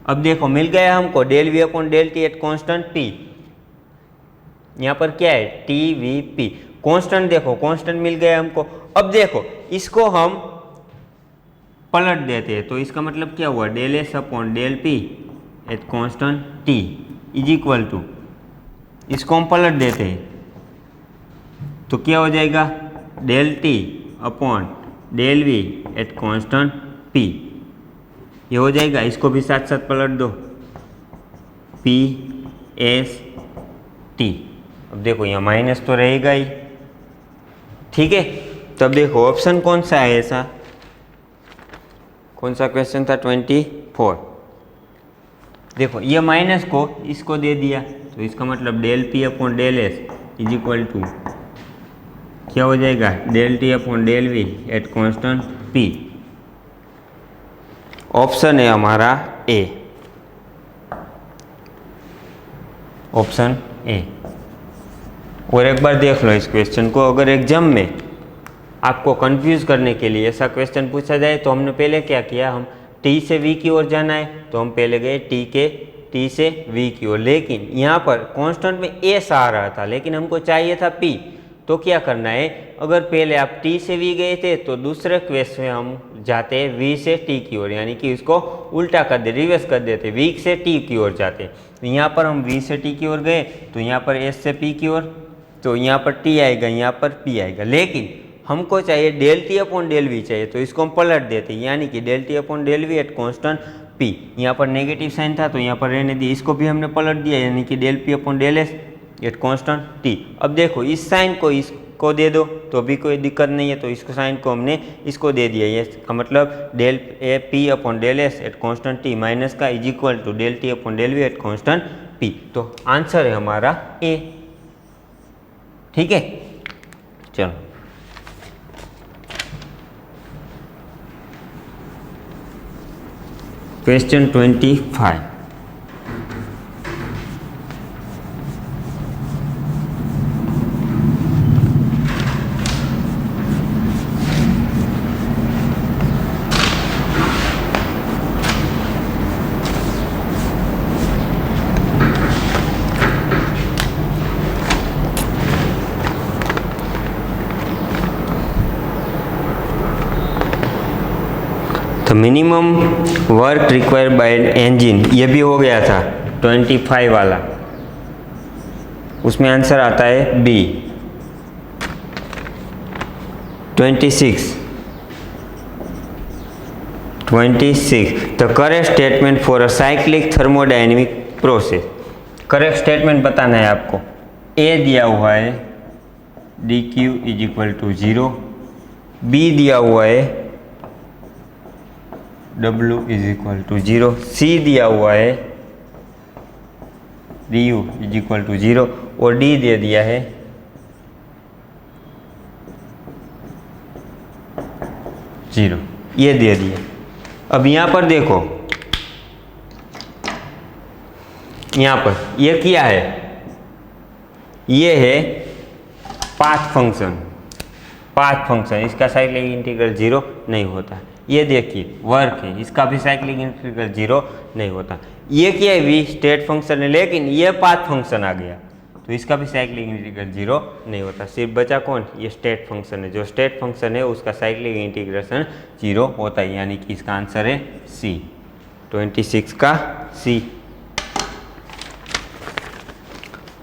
अब देखो मिल गया हमको del V upon del T at constant P. यहाँ पर क्या है? T V P constant. देखो कॉन्स्टेंट मिल गया हमको। अब देखो इसको हम पलट देते हैं, तो इसका मतलब क्या हुआ? Del S upon del P at constant T is equal to, इसको हम पलट देते हैं तो क्या हो जाएगा? Del T upon del V at constant P. ये हो जाएगा, इसको भी साथ साथ पलट दो, पी एस टी। अब देखो यहाँ माइनस तो रहेगा ही, ठीक है। तब देखो ऑप्शन कौन सा है ऐसा, कौन सा क्वेश्चन था, 24। देखो ये माइनस को इसको दे दिया, तो इसका मतलब del P upon del S is equal to क्या हो जाएगा, del T upon del V at constant P. Option है हमारा ए, ऑप्शन ए। और एक बार देख लो इस क्वेश्चन को, अगर एग्जाम में आपको कंफ्यूज करने के लिए ऐसा क्वेश्चन पूछा जाए तो हमने पहले क्या किया, हम टी से वी की ओर जाना है तो हम पहले गए टी से वी की ओर, लेकिन यहाँ पर कांस्टेंट में एस आ रहा था लेकिन हमको चाहिए था पी। तो क्या करना है, अगर पहले आप टी से वी गए थे तो दूसरे क्वेश्चन में हम जाते हैं वी से टी की ओर, यानी कि इसको उल्टा कर दे, रिवर्स कर देते, वी से टी की ओर जाते। तो यहाँ पर हम वी से टी की ओर गए तो यहाँ पर एस से पी की ओर, तो यहाँ पर टी आएगा, यहाँ पर पी आएगा, लेकिन हमको चाहिए del T upon del V चाहिए, तो इसको हम पलट देते हैं, यानी कि del T upon del V at constant P. यहाँ पर नेगेटिव साइन था तो यहाँ पर रहने दिया, इसको भी हमने पलट दिया, यानी कि del P upon del S at constant T. अब देखो इस साइन को इसको दे दो तो भी कोई दिक्कत नहीं है, तो इसको साइन को हमने इसको दे दिया, ये का मतलब del A P upon del S at constant T minus का is equal to del T upon del V at constant P. तो आंसर है हमारा ए, ठीक है। चलो क्वेश्चन 25। तो minimum work required by engine, ये भी हो गया था 25 वाला, उसमें आंसर आता है B. 26 the correct statement for a cyclic thermodynamic process. Correct statement बताना है आपको। ए दिया हुआ है D Q is equal to 0, B दिया हुआ है W is equal to 0, C दिया हुआ है D U is equal to 0 और डी दे दिया है 0, ये दे दिया। अब यहाँ पर देखो, यहाँ पर ये क्या है, ये है पाथ फंक्शन, इसका साइक्लिक इंटीग्रल 0 नहीं होता। ये देखिए वर्क है, इसका भी साइक्लिक इंटीग्रल 0 नहीं होता। ये क्या है, वी स्टेट फंक्शन है, लेकिन ये पाथ फंक्शन आ गया तो इसका भी साइक्लिक इंटीग्रल 0 नहीं होता। सिर्फ बचा कौन, ये स्टेट फंक्शन है, जो स्टेट फंक्शन है उसका साइक्लिक इंटीग्रेशन 0 होता है, यानी कि इसका आंसर है सी, 26 का सी।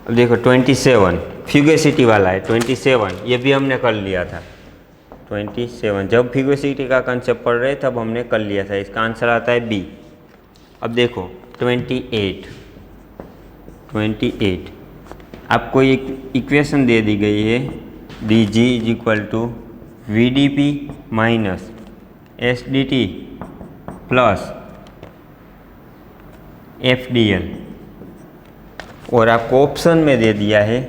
अब देखो 27 फ्यूगेसिटी वाला है, 27 ये भी हमने कर लिया था। 27 जब फ्यूगेसिटी का कंसेप्ट पढ़ रहे तब हमने कर लिया था, इसका आंसर आता है बी। अब देखो 28 आपको एक इक्वेशन दे दी गई है, D G is equal to V D P minus S D T plus F D L, और आपको ऑप्शन में दे दिया है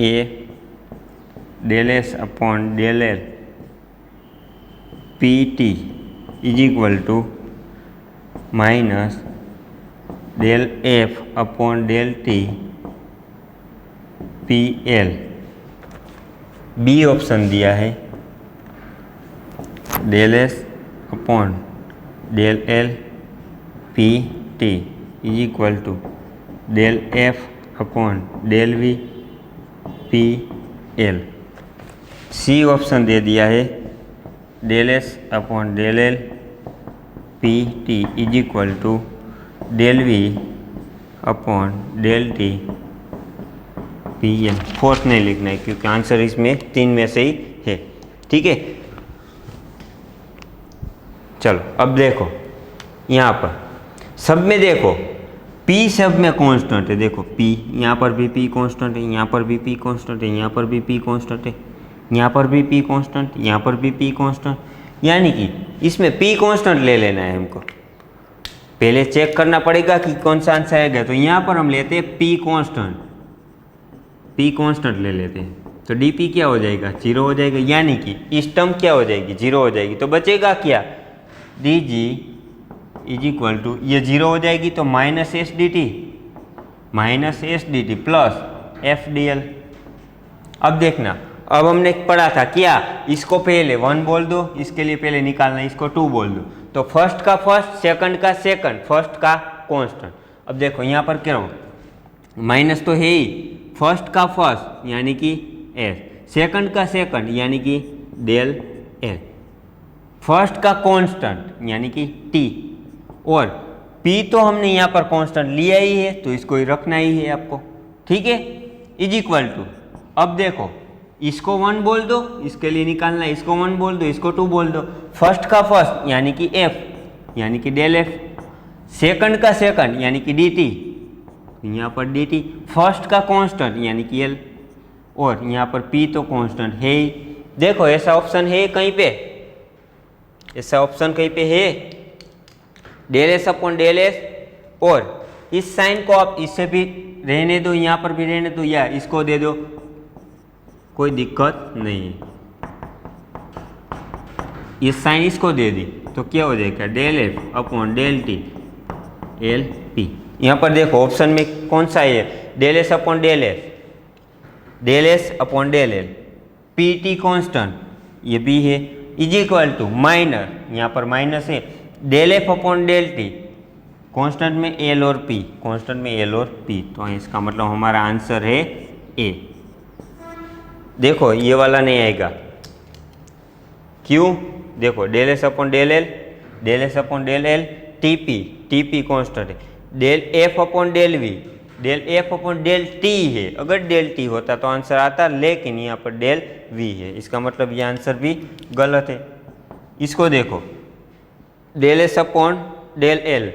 A del S upon del L P T is equal to minus del F upon del T P L. B option दिया है del S upon del L P T is equal to del F upon del V P L. C option दे दिया है del S upon del L P T is equal to del V upon del T P L. Fourth नहीं लिखना है क्योंकि answer इसमें 3 में से ही है। ठीक है। चलो अब देखो यहाँ पर सब में देखो P सब में कांस्टेंट है। देखो P, यहाँ पर भी P कांस्टेंट है, यहाँ पर भी P कांस्टेंट है, यहाँ पर भी P कांस्टेंट है, यहाँ पर भी P कांस्टेंट, यहाँ पर भी P कांस्टेंट, यानी कि इसमें P कांस्टेंट ले लेना है हमको। पहले चेक करना पड़ेगा कि कौन सा आंसर आएगा। तो यहाँ पर हम लेते हैं P कांस्टेंट ले लेते हैं। तो dP क्या हो जाएगा, 0 हो जाएगा, यानी कि इस टर्म क्या हो जाएगी, 0 हो जाएगी। तो बचेगा क्या, dG इज इक्वल टू, ये 0 हो जाएगी तो minus S D T plus F D L. अब देखना, अब हमने पढ़ा था क्या, इसको पहले 1 बोल दो, इसके लिए पहले निकालना, इसको 2 बोल दो। तो फर्स्ट का फर्स्ट, सेकंड का सेकंड, फर्स्ट का कांस्टेंट। अब देखो यहाँ पर क्या हो, माइनस तो है ही, फर्स्ट का फर्स्ट यानी कि एस, सेकंड का सेकंड यानी कि डेल एल, फर्स्ट का कांस्टेंट यानी कि टी, और P तो हमने यहाँ पर कांस्टेंट लिया ही है तो इसको ही रखना ही है आपको, ठीक है। इज इक्वल टू, अब देखो इसको 1 बोल दो, इसके लिए निकालना है, इसको 1 बोल दो, इसको 2 बोल दो। फर्स्ट का फर्स्ट यानी कि F यानी कि डेल F, सेकंड का सेकंड यानी कि DT, यहाँ पर DT, फर्स्ट का कांस्टेंट यानी कि L, और यहाँ पर P तो कांस्टेंट है ही। देखो ऐसा ऑप्शन है कहीं पे, ऐसा ऑप्शन कहीं पे है, del S upon del S. और इस साइन को आप इससे भी रहने दो, यहाँ पर भी रहने दो, या इसको दे दो, कोई दिक्कत नहीं है। इस साइन इसको दे दी तो क्या हो जाएगा, del F upon del T L P. यहाँ पर देखो ऑप्शन में कौन सा है, del S upon del S, del S upon del L, P T constant ये भी है, इज इक्वल टू माइनर, यहाँ पर माइनस है, del F upon del T, constant में एल और पी, कांस्टेंट में एल और पी। तो इसका मतलब हमारा आंसर है ए। देखो ये वाला नहीं आएगा, क्यों, देखो del S upon del L, del S upon del L, T P constant है, del F upon del V, del F upon del T है। अगर डेल टी होता तो आंसर आता, लेकिन यहाँ पर डेल वी है, इसका मतलब ये आंसर भी गलत है। इसको देखो, del S upon del L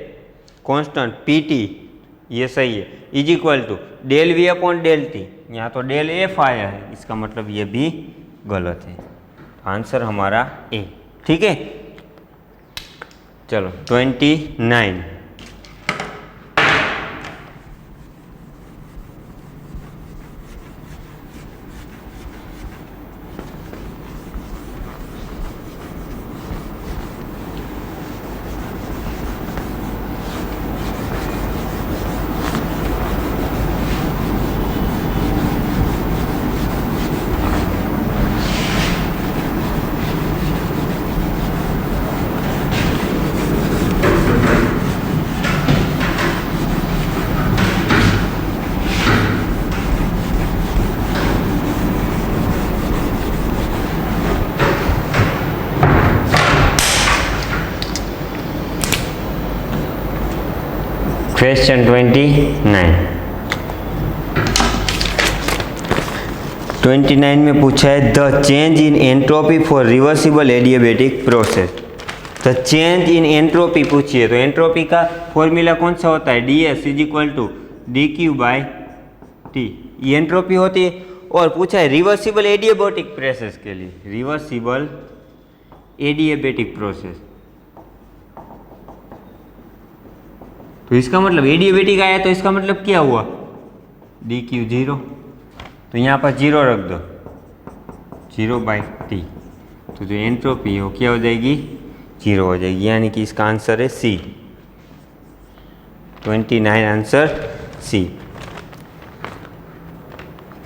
constant P T ये सही है, is equal to del V upon del T, यहाँ तो डेल एफ आया है, इसका मतलब ये भी गलत है। आंसर हमारा ए, ठीक है। चलो 29, क्वेश्चन 29 में पूछा है the change in entropy for reversible adiabatic process. The change in entropy पूछिए तो एंट्रोपी का फॉर्मूला कौन सा होता है, ds is equal to D Q by T, ये एंट्रोपी होती है। और पूछा है रिवर्सिबल एडियाबेटिक प्रोसेस के लिए, रिवर्सिबल एडियाबेटिक प्रोसेस, तो इसका मतलब एडियाबेटिक आया तो इसका मतलब क्या हुआ, डी क्यू 0, तो यहाँ पर 0 रख दो, 0 बाई टी, तो जो एंट्रोपी है वो क्या हो जाएगी, 0 हो जाएगी, यानी कि इसका आंसर है सी, 29 आंसर सी।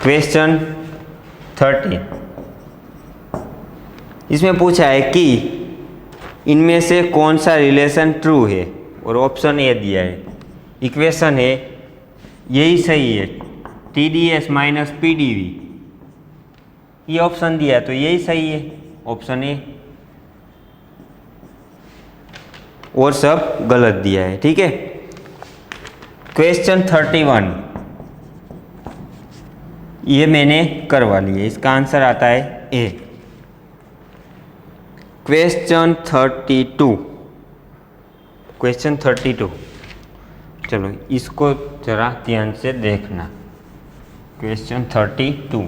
क्वेश्चन 30, इसमें पूछा है कि इनमें से कौन सा रिलेशन ट्रू है, और ऑप्शन ए दिया है, इक्वेशन है यही सही है, T D S minus P D V, ये ऑप्शन दिया है तो यही सही है, ऑप्शन ए, और सब गलत दिया है, ठीक है। क्वेश्चन 31 ये मैंने करवा लिया, इसका आंसर आता है ए। क्वेश्चन 32, क्वेश्चन 32, चलो इसको जरा ध्यान से देखना। क्वेश्चन 32,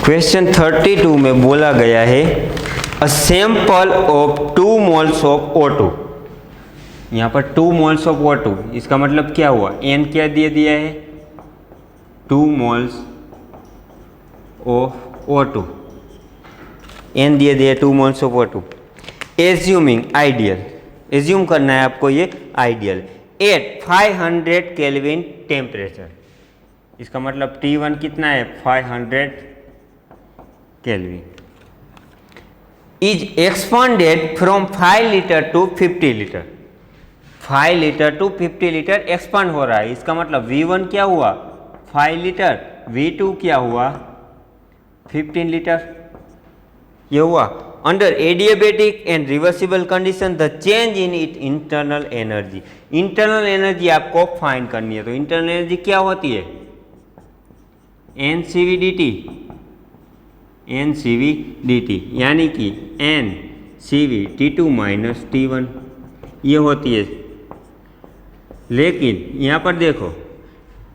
क्वेश्चन 32 में बोला गया है a sample of 2 moles of O2। यहाँ पर 2 मोल्स ऑफ O2, इसका मतलब क्या हुआ, n क्या दे दिया है, 2 मोल्स ऑफ O2, n दे दिया 2 moles of O2। Assuming ideal, assume करना है आपको ये आइडियल एट 500 केल्विन टेम्परेचर। इसका मतलब T1 कितना है, 500 kelvin, is expanded from 5 litre to 50 litre. 5 litre to 50 litre expand हो रहा है। इसका मतलब V1 क्या हुआ, 5 लीटर, V2 क्या हुआ, 15 लीटर, ये हुआ। Under adiabatic and reversible condition the change in it internal energy. Internal energy आपको फाइंड करनी है, तो इंटरनल एनर्जी क्या होती है, NCV/dt, NCV/dt, यानी कि NCV/T2 माइनस T1, ये होती है। लेकिन यहाँ पर देखो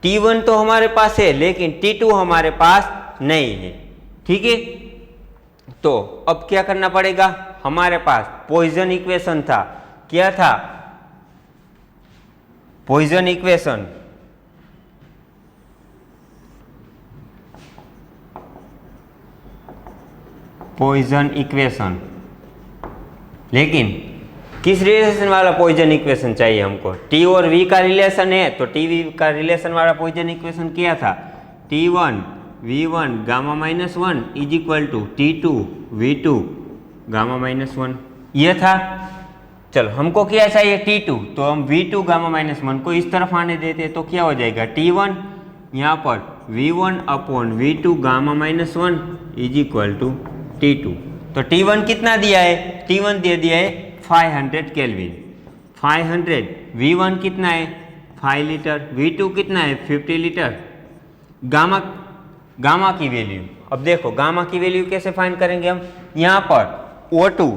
T1 तो हमारे पास है लेकिन T2 हमारे पास नहीं है, ठीक है। तो अब क्या करना पड़ेगा, हमारे पास पॉइजन इक्वेशन था, क्या था, पॉइजन इक्वेशन, पॉइजन इक्वेशन। लेकिन किस रिलेशन वाला पॉइजन इक्वेशन चाहिए हमको, T और V का रिलेशन है, तो TV का रिलेशन वाला पॉइजन इक्वेशन क्या था, T1 V1 gamma minus 1 is equal to T2 V2 gamma minus 1, ये था। चलो हमको क्या चाहिए, T2, तो हम V2 गामा माइनस 1 को इस तरफ आने देते तो क्या हो जाएगा, T1 यहाँ पर V1 upon V2 gamma minus 1 is equal to T2। तो T1 कितना दिया है, T1 दे दिया है 500 केल्विन, 500, V1 कितना है 5 लीटर, V2 कितना है 50 लीटर। गामा की वैल्यू, अब देखो गामा की वैल्यू कैसे फाइंड करेंगे हम, यहाँ पर O2,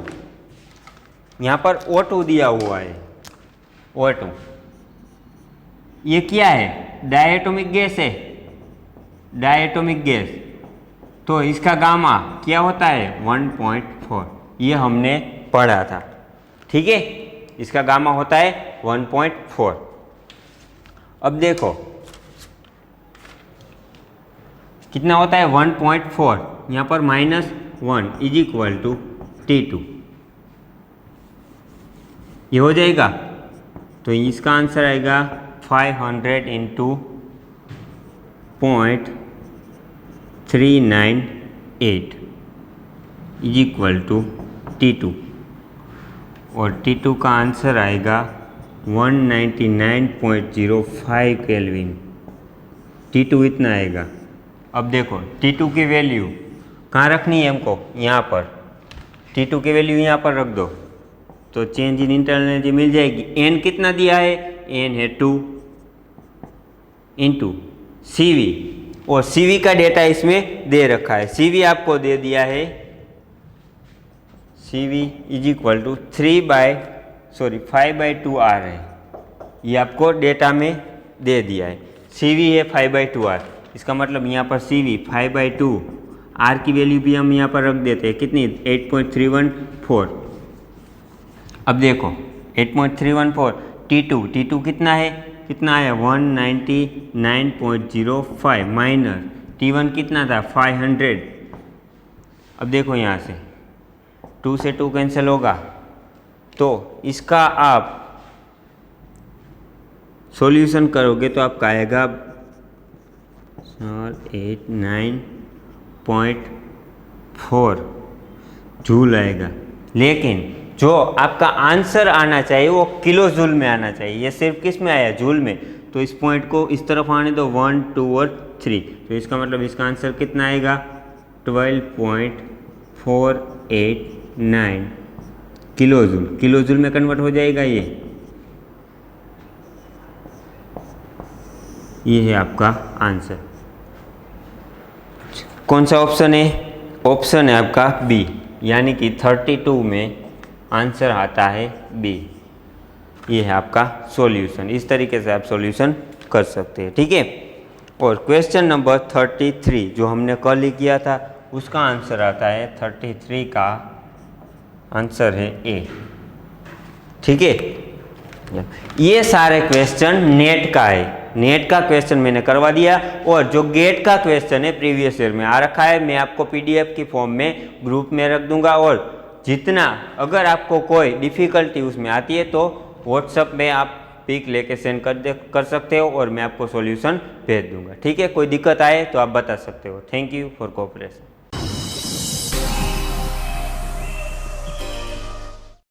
यहाँ पर O2 दिया हुआ है, O2 ये क्या है, डायटोमिक गैस है, डायटोमिक गैस, तो इसका गामा क्या होता है 1.4, ये हमने पढ़ा था, ठीक है। इसका गामा होता है 1.4। अब देखो कितना होता है 1.4, यहाँ पर -1 इज इक्वल टू T2, ये हो जाएगा। तो इसका आंसर आएगा 500 into 0.398 is equal to T2, और T2 का आंसर आएगा 199.05 केल्विन, T2 इतना आएगा। अब देखो T2 की वैल्यू कहाँ रखनी है हमको, यहाँ पर, T2 की वैल्यू यहाँ पर रख दो, तो चेंज इन इंटरनल एनर्जी मिल जाएगी। n कितना दिया है, n है 2 इंटू CV, और CV का डेटा इसमें दे रखा है, CV आपको दे दिया है, CV is equal to 5/2R है, ये आपको डेटा में दे दिया है। CV है 5/2R, इसका मतलब यहाँ पर CV 5/2, R की वैल्यू भी हम यहाँ पर रख देते हैं, कितनी 8.314। अब देखो 8.314, T2 कितना है, कितना है 199.05 माइनस T1 कितना था 500। अब देखो यहाँ से 2 से 2 कैंसिल होगा, तो इसका आप सॉल्यूशन करोगे तो आपका आएगा 89.4 जूल आएगा। लेकिन जो आपका आंसर आना चाहिए वो किलो जूल में आना चाहिए, ये सिर्फ किस में आया, जूल में। तो इस पॉइंट को इस तरफ आने दो 1, 2 और 3, तो इसका मतलब इसका आंसर कितना आएगा 12.489 किलोजूल। किलोजूल में कन्वर्ट हो जाएगा ये है आपका आंसर। कौन सा ऑप्शन है? ऑप्शन है आपका बी, यानी कि 32 में आंसर आता है बी। ये है आपका सॉल्यूशन। इस तरीके से आप सॉल्यूशन कर सकते हैं, ठीक है। और क्वेश्चन नंबर 33 जो हमने कल ही किया था उसका आंसर आता है 33 का आंसर है ए, ठीक है। ये सारे क्वेश्चन नेट का है, नेट का क्वेश्चन मैंने करवा दिया, और जो गेट का क्वेश्चन है प्रीवियस ईयर में आ रखा है, मैं आपको पीडीएफ की फॉर्म में ग्रुप में रख दूंगा। और जितना अगर आपको कोई डिफ़िकल्टी उसमें आती है तो व्हाट्सएप में आप पिक लेके सेंड कर सकते हो और मैं आपको सॉल्यूशन भेज दूंगा, ठीक है। कोई दिक्कत आए तो आप बता सकते हो। Thank you for cooperation.